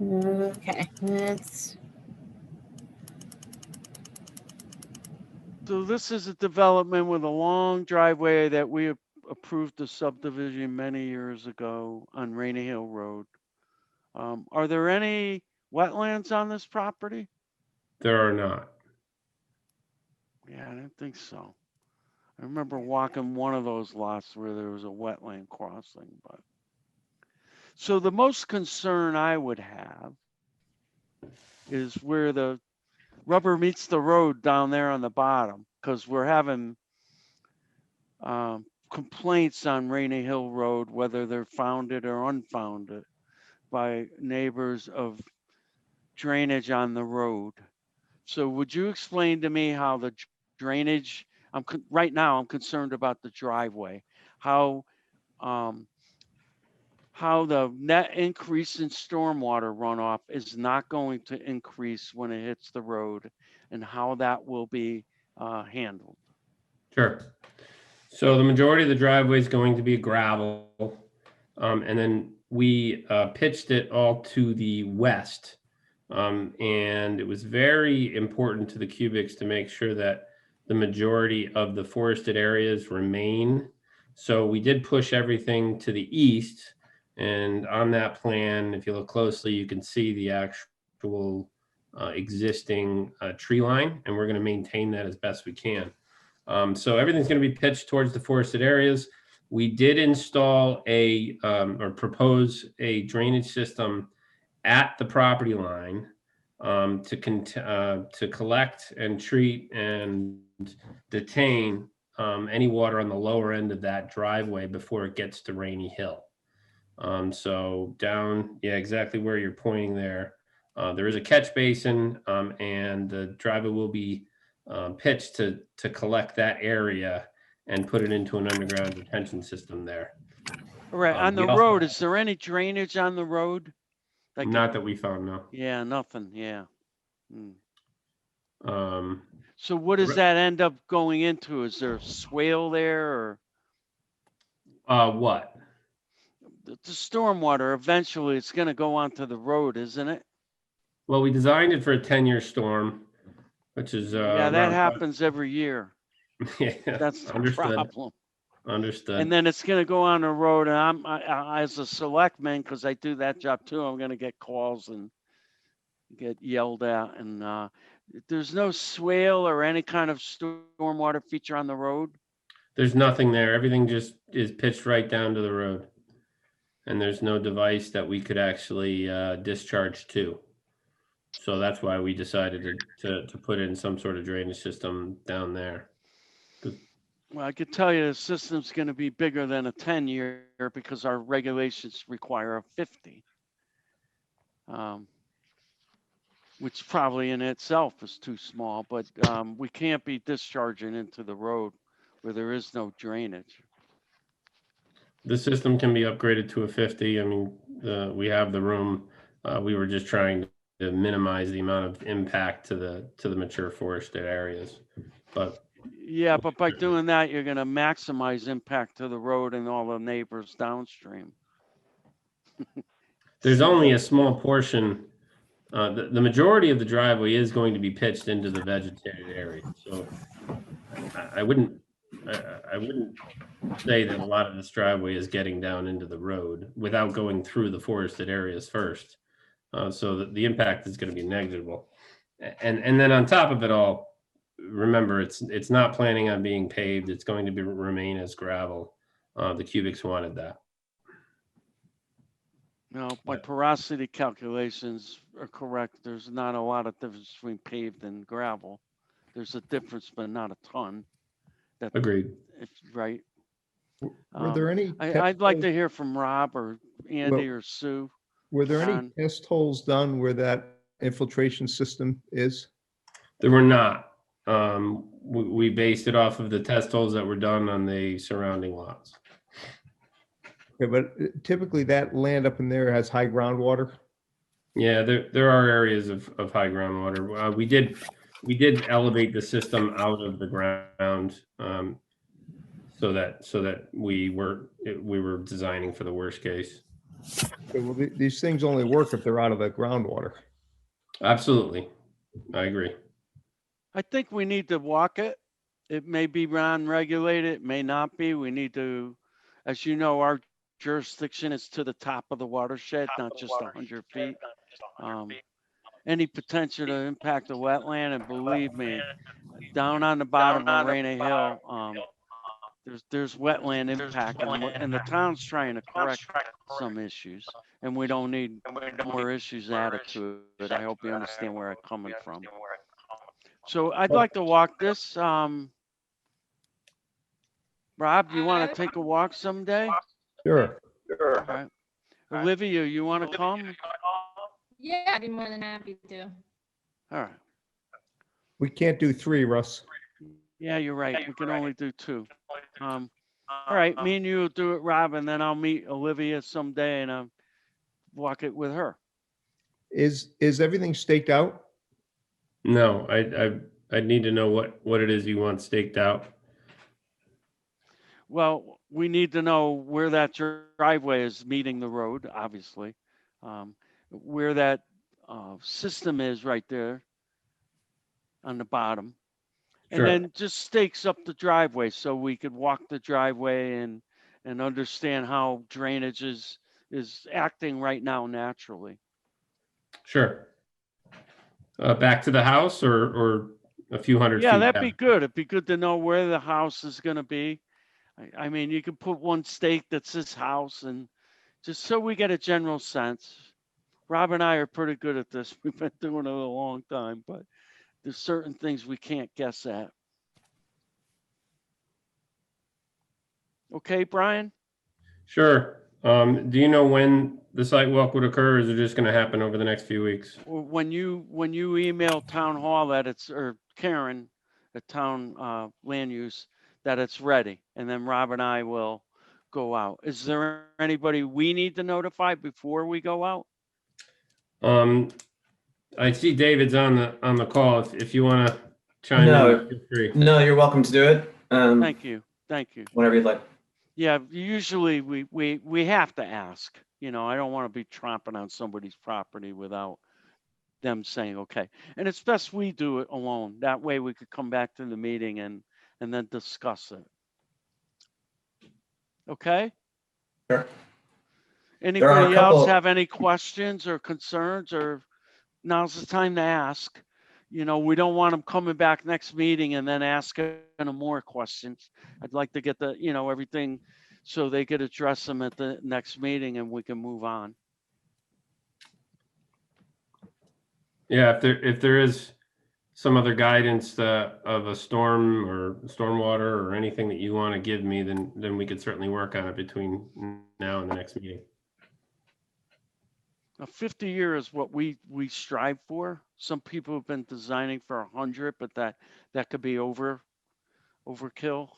Okay, let's. So this is a development with a long driveway that we approved the subdivision many years ago on Rainy Hill Road. Are there any wetlands on this property? There are not. Yeah, I didn't think so. I remember walking one of those lots where there was a wetland crossing, but. So the most concern I would have is where the rubber meets the road down there on the bottom, because we're having complaints on Rainy Hill Road, whether they're founded or unfounded, by neighbors of drainage on the road. So would you explain to me how the drainage, right now I'm concerned about the driveway, how the net increase in stormwater runoff is not going to increase when it hits the road, and how that will be handled? Sure. So the majority of the driveway is going to be gravel. And then we pitched it all to the west. And it was very important to the cubics to make sure that the majority of the forested areas remain. So we did push everything to the east. And on that plan, if you look closely, you can see the actual existing tree line, and we're going to maintain that as best we can. So everything's going to be pitched towards the forested areas. We did install or propose a drainage system at the property line to collect and treat and detain any water on the lower end of that driveway before it gets to Rainy Hill. So down, yeah, exactly where you're pointing there. There is a catch basin, and the driveway will be pitched to collect that area and put it into an underground detention system there. All right, on the road, is there any drainage on the road? Like not that we found, no. Yeah, nothing, yeah. Um, So what does that end up going into? Is there a swale there, or? What? The stormwater, eventually it's gonna go onto the road, isn't it? Well, we designed it for a 10-year storm, which is Yeah, that around happens every year. Yeah, That's the understood. problem. Understood. And then it's gonna go on the road, and I as a selectman, because I do that job too, I'm gonna get calls and get yelled at. And there's no swale or any kind of stormwater feature on the road. There's nothing there. Everything just is pitched right down to the road. And there's no device that we could actually discharge to. So that's why we decided to put in some sort of drainage system down there. Well, I could tell you the system's going to be bigger than a 10-year because our regulations require a 50. Which probably in itself is too small, but we can't be discharging into the road where there is no drainage. The system can be upgraded to a 50. I mean, we have the room. We were just trying to minimize the amount of impact to the mature forested areas. But yeah, but by doing that, you're going to maximize impact to the road and all the neighbors downstream. There's only a small portion. The majority of the driveway is going to be pitched into the vegetated area. So I wouldn't say that a lot of this driveway is getting down into the road without going through the forested areas first. So that the impact is going to be negligible. And then on top of it all, remember, it's not planning on being paved. It's going to remain as gravel. The cubics wanted that. No, my porosity calculations are correct. There's not a lot of difference between paved and gravel. There's a difference, but not a ton. Agreed. Right. Were there any? I'd like to hear from Rob or Andy or Sue. Were there any test holes done where that infiltration system is? There were not. We based it off of the test holes that were done on the surrounding lots. Okay, but typically that land up in there has high groundwater. Yeah, there are areas of high groundwater. We did elevate the system out of the ground so that we were designing for the worst case. Okay, well, these things only work if they're out of the groundwater. Absolutely, I agree. I think we need to walk it. It may be non-regulated, it may not be. We need to, as you know, our jurisdiction is to the top of the watershed, not just 100 feet. Any potential to impact the wetland, and believe me, down on the bottom of Rainy Hill, there's wetland impact, and the town's trying to correct some issues, and we don't need more issues added to it. I hope you understand where I'm coming from. So I'd like to walk this. Rob, you want to take a walk someday? Sure. All right. Olivia, you want to come? Yeah, I'd be more than happy to. All right. We can't do 3, Russ. Yeah, you're right. We can only do 2. All right, me and you will do it, Rob, and then I'll meet Olivia someday and walk it with her. Is everything staked out? No, I need to know what it is you want staked out. Well, we need to know where that driveway is meeting the road, obviously. Where that system is right there on the bottom. And Sure. then just stakes up the driveway so we could walk the driveway and understand how drainage is acting right now naturally. Sure. Back to the house or a few hundred Yeah, feet that'd back? be good. It'd be good to know where the house is going to be. I mean, you could put one stake that says house and just so we get a general sense. Rob and I are pretty good at this. We've been doing it a long time, but there's certain things we can't guess at. Okay, Brian? Sure. Do you know when the site walk would occur, or is it just going to happen over the next few weeks? When you email town hall that it's, or Karen at town land use, that it's ready, and then Rob and I will go out. Is there anybody we need to notify before we go out? I see David's on the call. If you want to chime No, in, feel free. no, you're welcome to do it. Thank you. Whenever you'd like. Yeah, usually we have to ask. You know, I don't want to be tromping on somebody's property without them saying okay. And it's best we do it alone. That way we could come back to the meeting and then discuss it. Okay? Sure. Anybody else couple- have any questions or concerns, or now's the time to ask? You know, we don't want them coming back next meeting and then asking them more questions. I'd like to get everything so they could address them at the next meeting and we can move on. Yeah, if there is some other guidance of a storm or stormwater or anything that you want to give me, then we could certainly work on it between now and the next meeting. Now, 50 years is what we strive for. Some people have been designing for 100, but that could be overkill.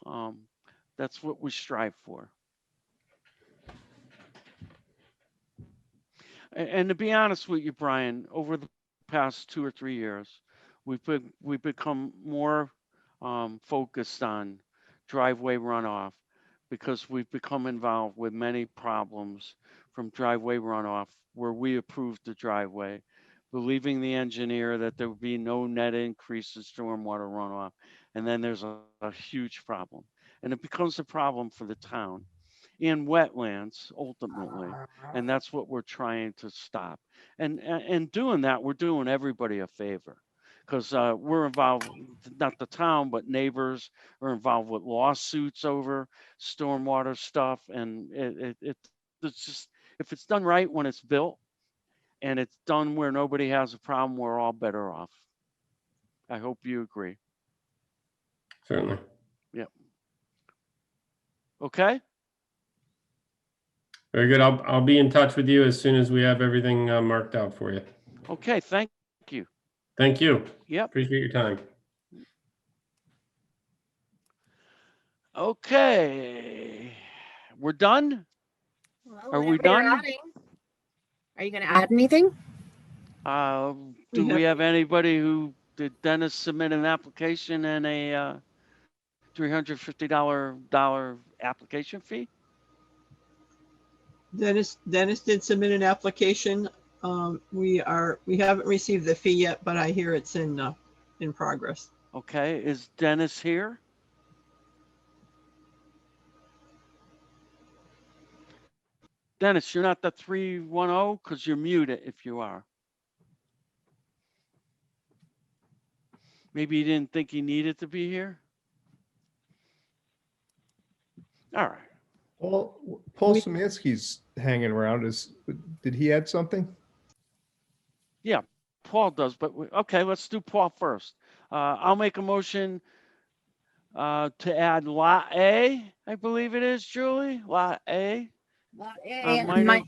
That's what we strive for. And to be honest with you, Brian, over the past 2 or 3 years, we've become more focused on driveway runoff because we've become involved with many problems from driveway runoff where we approved the driveway, believing the engineer that there would be no net increase in stormwater runoff. And then there's a huge problem. And it becomes a problem for the town in wetlands ultimately. And that's what we're trying to stop. And doing that, we're doing everybody a favor because we're involved, not the town, but neighbors are involved with lawsuits over stormwater stuff. And it's just, if it's done right when it's built and it's done where nobody has a problem, we're all better off. I hope you agree. Certainly. Yep. Okay. Very good. I'll be in touch with you as soon as we have everything marked out for you. Okay. Thank you. Thank you. Yep. Appreciate your time. Okay. We're done? Are we Whenever you're done? adding. Are you going to add anything? Do we have anybody who did Dennis submit an application and a $350 application fee? Dennis did submit an application. We haven't received the fee yet, but I hear it's in progress. Okay, is Dennis here? Dennis, you're not the 310 because you're muted if you are. Maybe you didn't think he needed to be here? All right. Paul Szymanski's hanging around. Did he add something? Yeah, Paul does, but okay, let's do Paul first. I'll make a motion to add Lot A, I believe it is, Julie. Lot A. Lot A, Minor,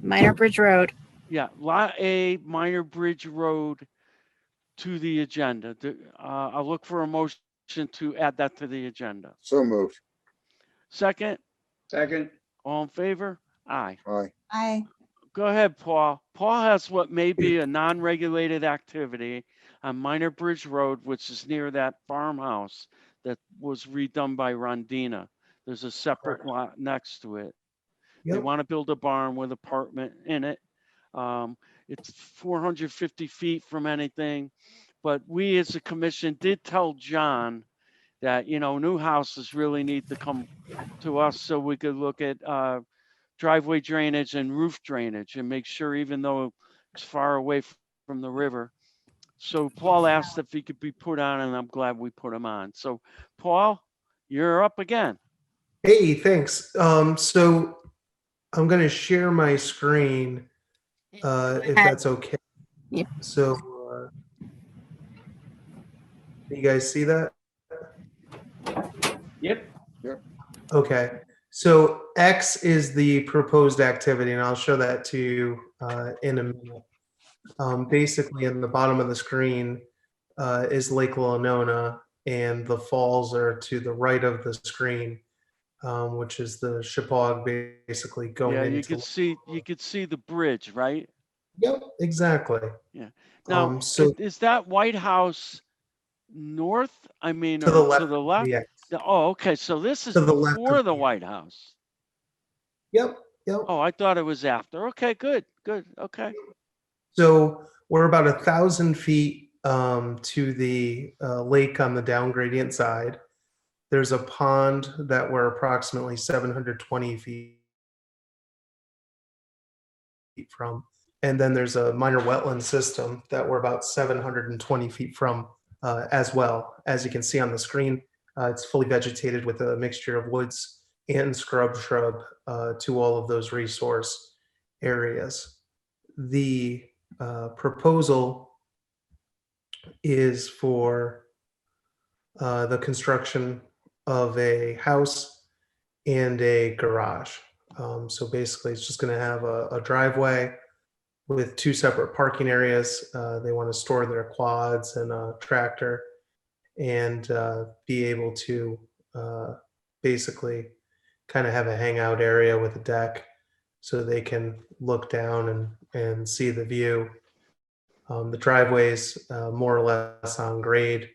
Minor Bridge Road. yeah, Lot A, Minor Bridge Road to the agenda. I'll look for a motion to add that to the agenda. So moved. Second, Second. all in favor? Aye. Aye. Aye. Go ahead, Paul. Paul has what may be a non-regulated activity on Minor Bridge Road, which is near that farmhouse that was redone by Rondina. There's a separate lot next to it. They Yep. want to build a barn with apartment in it. It's 450 feet from anything, but we as a commission did tell John that, you know, new houses really need to come to us so we could look at driveway drainage and roof drainage and make sure, even though it's far away from the river. So Paul asked if he could be put on, and I'm glad we put him on. So Paul, you're up again. Hey, thanks. So I'm going to share my screen, if that's okay. Yep. So, you guys see that? Yep. Yep. Okay. So X is the proposed activity, and I'll show that to you in a minute. Basically, in the bottom of the screen is Lake Winona, and the falls are to the right of the screen, which is the Chippewa basically going Yeah, into. you could see the bridge, right? Yep, exactly. Yeah. Now, So is that White House north? I mean, to the or left. to the left? Yeah. Oh, okay. So this is To the left before of the White House. Yep. Yep. Oh, I thought it was after. Okay, good. Okay. So we're about 1,000 feet to the lake on the down gradient side. There's a pond that we're approximately 720 feet from. And then there's a minor wetland system that we're about 720 feet from as well. As you can see on the screen, it's fully vegetated with a mixture of woods and shrub to all of those resource areas. The proposal is for the construction of a house and a garage. So basically, it's just going to have a driveway with two separate parking areas. They want to store their quads and a tractor and be able to basically kind of have a hangout area with a deck so they can look down and see the view. The driveway's more or less on grade.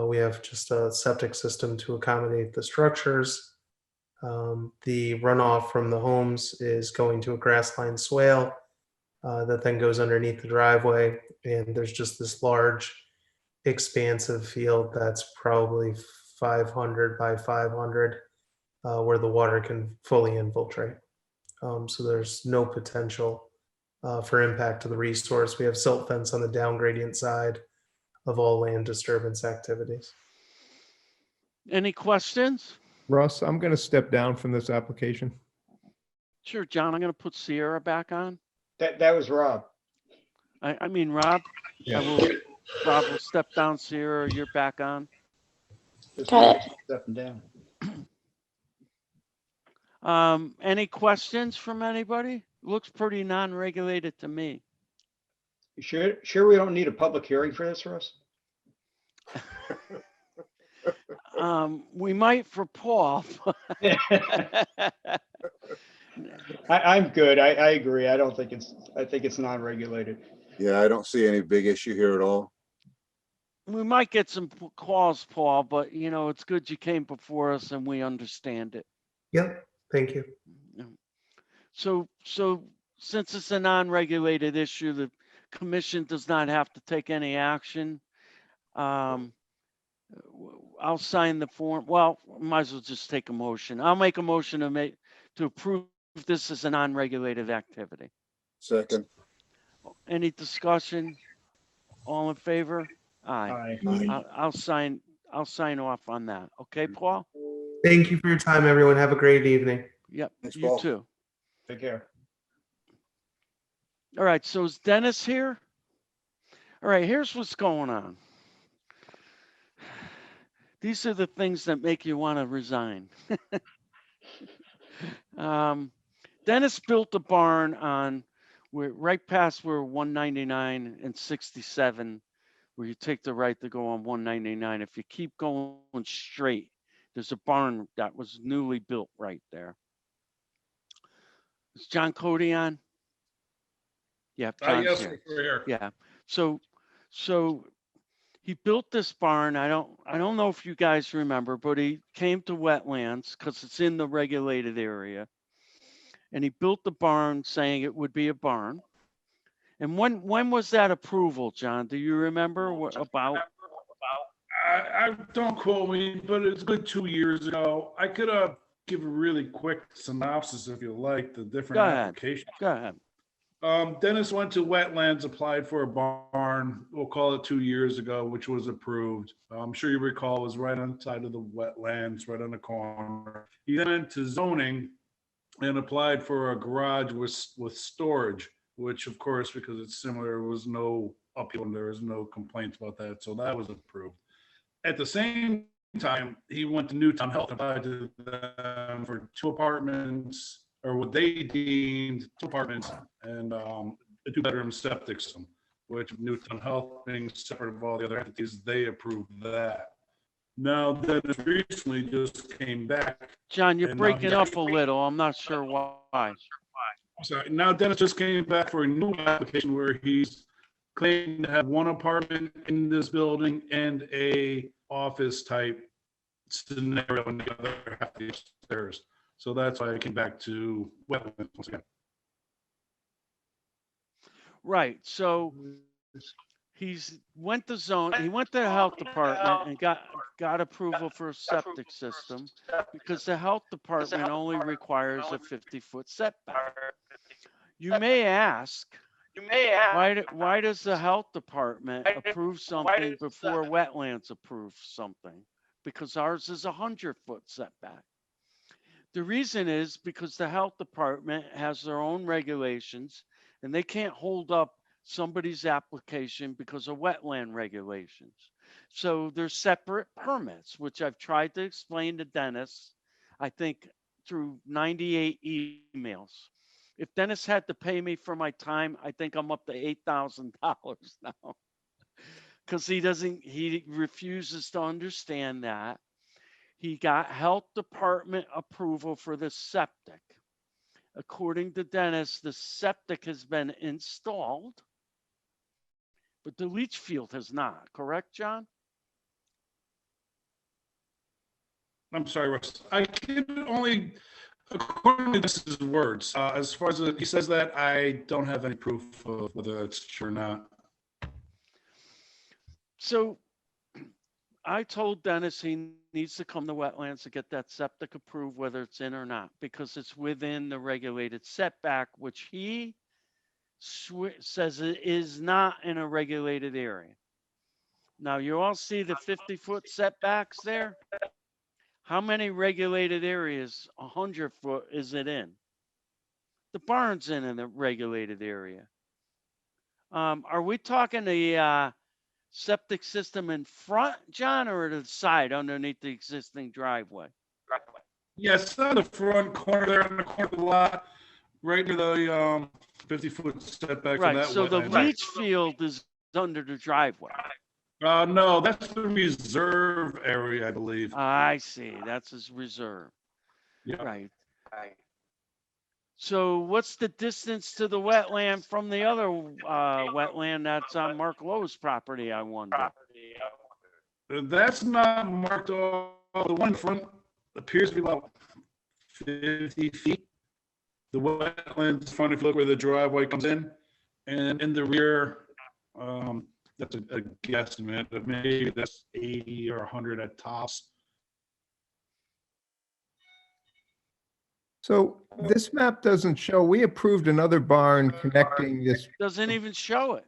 We have just a septic system to accommodate the structures. The runoff from the homes is going to a grass-lined swale that then goes underneath the driveway. And there's just this large, expansive field that's probably 500 by 500 where the water can fully infiltrate. So there's no potential for impact to the resource. We have silt fence on the down gradient side of all land disturbance activities. Any questions? Russ, I'm going to step down from this application. Sure, John. I'm going to put Sierra back on. That was Rob. I mean, Rob. Yeah. Rob will step down. Sierra, you're back on. Got it. Stepping down. Any questions from anybody? Looks pretty non-regulated to me. You sure we don't need a public hearing for this, Russ? We might for Paul. I'm good. I agree. I think it's non-regulated. Yeah, I don't see any big issue here at all. We might get some calls, Paul, but you know, it's good you came before us and we understand it. Yep. Thank you. So since it's a non-regulated issue, the commission does not have to take any action. I'll sign the form. Well, might as well just take a motion. I'll make a motion to approve this as a non-regulated activity. Second. Any discussion? All in favor? Aye. I'll sign off on that. Okay, Paul? Thank you for your time, everyone. Have a great evening. Yep, Thanks, you Paul. too. Take care. All right, so is Dennis here? All right, here's what's going on. These are the things that make you want to resign. Dennis built a barn on right past where 199 and 67, where you take the right to go on 199. If you keep going straight, there's a barn that was newly built right there. Is John Cody on? Yeah, John's yes, here. we're here. Yeah. So He built this barn. I don't know if you guys remember, but he came to Wetlands because it's in the regulated area. And he built the barn saying it would be a barn. And when was that approval, John? Do you remember what about? I don't quote me, but it's good 2 years ago. I could give a really quick synopsis if you like the different Go ahead. applications. Go ahead. Dennis went to Wetlands, applied for a barn, we'll call it 2 years ago, which was approved. I'm sure you recall it was right on the side of the wetlands, right on the corner. He then went to zoning and applied for a garage with storage, which of course, because it's similar, there was no appeal and there was no complaints about that. So that was approved. At the same time, he went to Newtown Health and applied to them for 2 apartments, or what they deemed 2 apartments and a 2-bedroom septic system, which Newtown Health being separate of all the other entities, they approved that. Now, Dennis recently just came back. John, you're and now breaking he- up a little. I'm not sure why. I'm sorry. Now Dennis just came back for a new application where he's claiming to have 1 apartment in this building and a office type scenario in the other half of the upstairs. So that's why I came back to Wetlands once again. Right. So he went to the health department and got approval for a septic system because the health department only requires a 50-foot setback. You may ask, why does the health department approve something before Wetlands approves something? Because ours is a 100-foot setback. The reason is because the health department has their own regulations and they can't hold up somebody's application because of wetland regulations. So there's separate permits, which I've tried to explain to Dennis, I think through 98 emails. If Dennis had to pay me for my time, I think I'm up to $8,000 now. Because he refuses to understand that. He got health department approval for the septic. According to Dennis, the septic has been installed, but the leach field has not. Correct, John? I'm sorry, Russ. I can only, according to this words, as far as he says that, I don't have any proof of whether that's true or not. So I told Dennis he needs to come to Wetlands to get that septic approved, whether it's in or not, because it's within the regulated setback, which he says it is not in a regulated area. Now, you all see the 50-foot setbacks there? How many regulated areas, 100-foot, is it in? The barn's in a regulated area. Are we talking the septic system in front, John, or to the side underneath the existing driveway? Yes, on the front corner there, on the corner of the lot, right near the 50-foot setback. from Right, that so the wetland. leach field is under the driveway. No, that's the reserve area, I believe. I see, that's his reserve. Yeah. Right. So what's the distance to the wetland from the other wetland that's on Mark Lowe's property, I wonder? That's not marked off. The one in front appears to be about 50 feet. The wetlands in front, if you look where the driveway comes in, and in the rear, that's a guesstimate, but maybe that's 80 or 100 at tops. So this map doesn't show, we approved another barn connecting this. Doesn't even show it.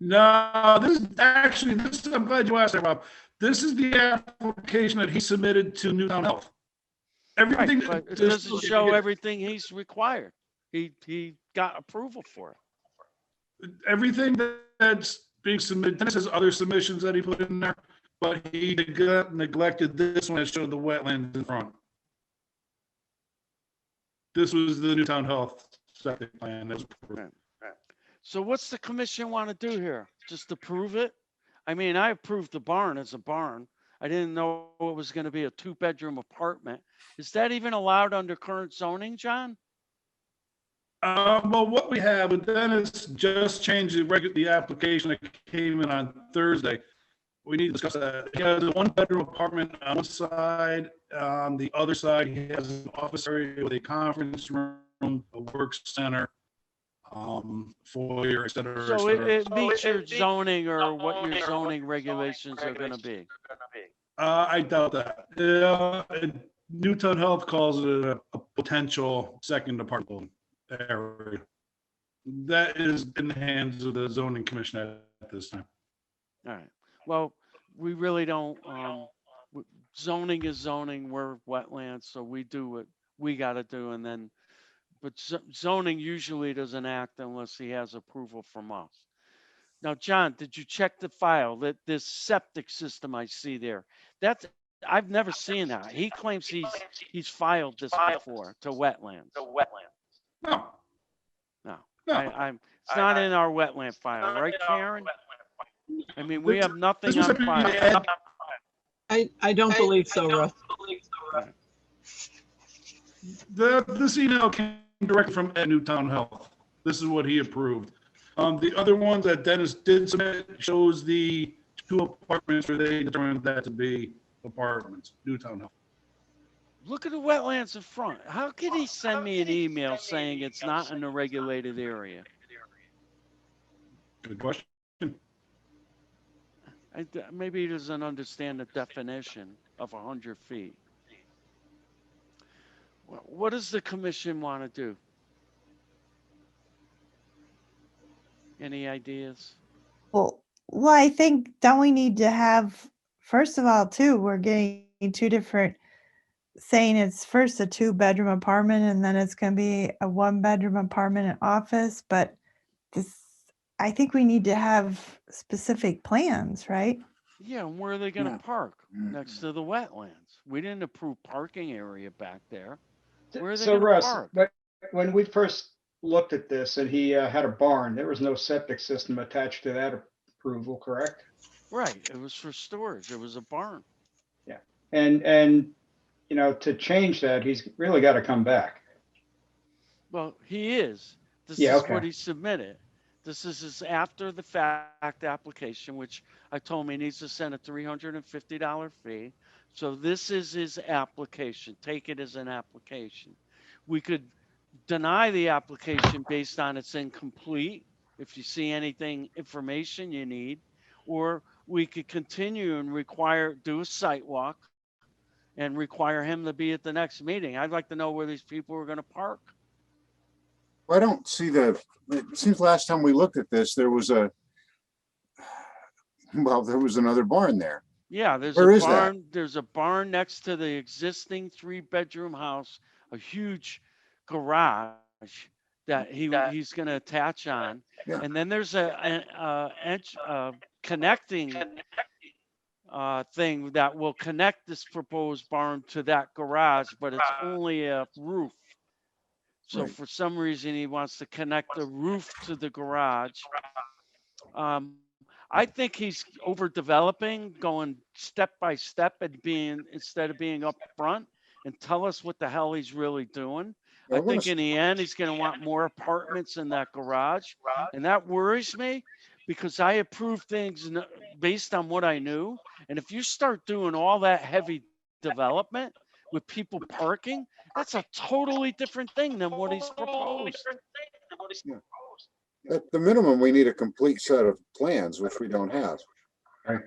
No, this is actually, I'm glad you asked that, Rob. This is the application that he submitted to Newtown Health. Everything, Right, but it doesn't show everything he's required. He got approval for it. everything that's being submitted. Dennis has other submissions that he put in there, but he neglected this one that showed the wetlands in front. This was the Newtown Health septic plan. That was approved. So what's the commission want to do here? Just approve it? I mean, I approved the barn as a barn. I didn't know it was going to be a 2-bedroom apartment. Is that even allowed under current zoning, John? Well, what we have, but Dennis just changed the application that came in on Thursday. We need to discuss that. He has a one-bedroom apartment on one side. On the other side, he has an office area with a conference room, a work center, foyer, et cetera, et So cetera. it meets your zoning or what your zoning regulations are gonna be. I doubt that. Newtown Health calls it a potential second apartment area. That is in the hands of the zoning commission at this time. All right. Well, we really don't, zoning is zoning, we're wetlands, so we do what we gotta do and then, but zoning usually doesn't act unless he has approval from us. Now, John, did you check the file that this septic system I see there? That's, I've never seen that. He claims he's filed this before to wetlands. No. No, No. it's not in our wetland file, right, Karen? I mean, we have nothing on file. I don't believe so, Russ. This email came directly from Newtown Health. This is what he approved. The other ones that Dennis did submit shows the 2 apartments where they determined that to be apartments, Newtown Health. Look at the wetlands in front. How could he send me an email saying it's not in a regulated area? Good question. Maybe he doesn't understand the definition of 100 feet. What does the commission want to do? Any ideas? Well, I think, don't we need to have, first of all, too, we're getting 2 different, saying it's first a 2-bedroom apartment and then it's going to be a 1-bedroom apartment and office, but this, I think we need to have specific plans, right? Yeah, and where are they going to park? Next to the wetlands. We didn't approve parking area back there. Where are they So going to Russ, park? but when we first looked at this and he had a barn, there was no septic system attached to that approval, correct? Right, it was for storage. It was a barn. Yeah. And you know, to change that, he's really got to come back. Well, he is. This Yeah, is okay. what he submitted. This is his after the fact application, which I told him he needs to send a $350 fee. So this is his application. Take it as an application. We could deny the application based on it's incomplete. If you see anything, information you need, or we could continue and do a site walk and require him to be at the next meeting. I'd like to know where these people are going to park. I don't see it seems last time we looked at this, there was there was another barn there. Yeah, there's Where a is that? barn. There's a barn next to the existing 3-bedroom house, a huge garage that he's going to attach on. Yeah. And then there's a connecting thing that will connect this proposed barn to that garage, but it's only a roof. So Right. for some reason, he wants to connect the roof to the garage. I think he's overdeveloping, going step by step and instead of being up front and tell us what the hell he's really doing. I think in the end, he's going to want more apartments in that garage. And that worries me because I approve things based on what I knew. And if you start doing all that heavy development with people parking, that's a totally different thing than what he's proposed. At the minimum, we need a complete set of plans, which we don't have. Right.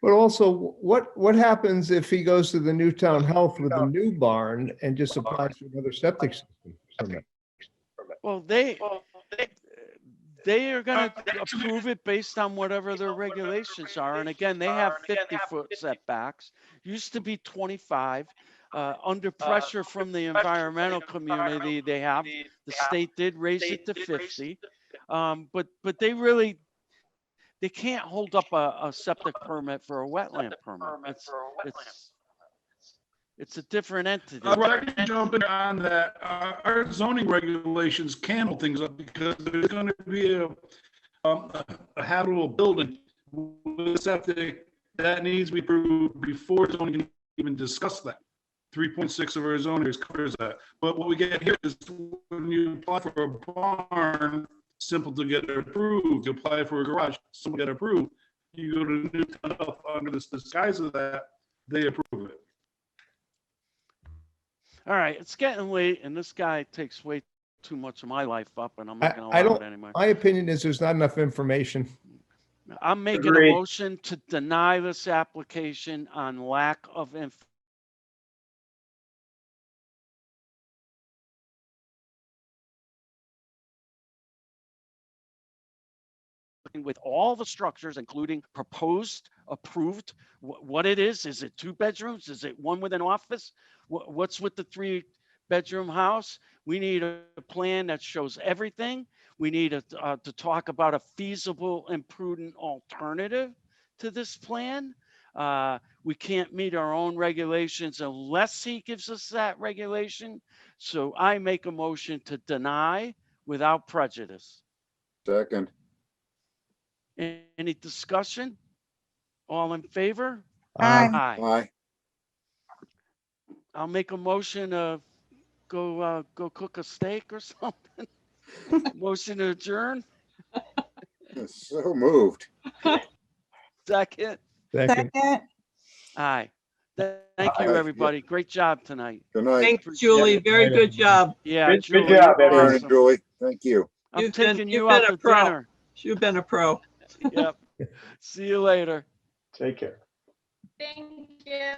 But also, what happens if he goes to the Newtown Health with a new barn and just applies for another septic system permit? Well, they are going to approve it based on whatever their regulations are. And again, they have 50-foot setbacks. Used to be 25. Under pressure from the environmental community, the state did raise it to 50. But they can't hold up a septic permit for a wetland permit. It's a different entity. I can jump in on that. Our zoning regulations can hold things up because there's going to be a habitable building with septic that needs to be approved before zoning can even discuss that. 3.6 of our zoning covers that. But what we get here is when you apply for a barn, simple to get approved. You apply for a garage, simple to get approved. you go to Newtown Health under this disguise of that, they approve it. All right, it's getting late, and this guy takes way too much of my life up, and I'm not going to I allow don't, it anymore. my opinion is there's not enough information. I'm making Agreed. a motion to deny this application on lack of information. With all the structures, including proposed, approved, what it is it 2 bedrooms? Is it one with an office? What's with the 3-bedroom house? We need a plan that shows everything. We need to talk about a feasible and prudent alternative to this plan. We can't meet our own regulations unless he gives us that regulation. So I make a motion to deny without prejudice. Second. Any discussion? All in favor? Aye. Aye. Aye. I'll make a motion to go cook a steak or something. Motion to adjourn. So moved. Second. Second. Aye. Thank you, Aye. everybody. Great job tonight. Good night. Thanks, Julie. Very good job. Yeah, Good Julie, job, you're everyone. Aaron and Julie, thank you. I'm You've been- taking you've you been out a to pro. dinner. You've been a pro. Yep. See you later. Take care. Thank you.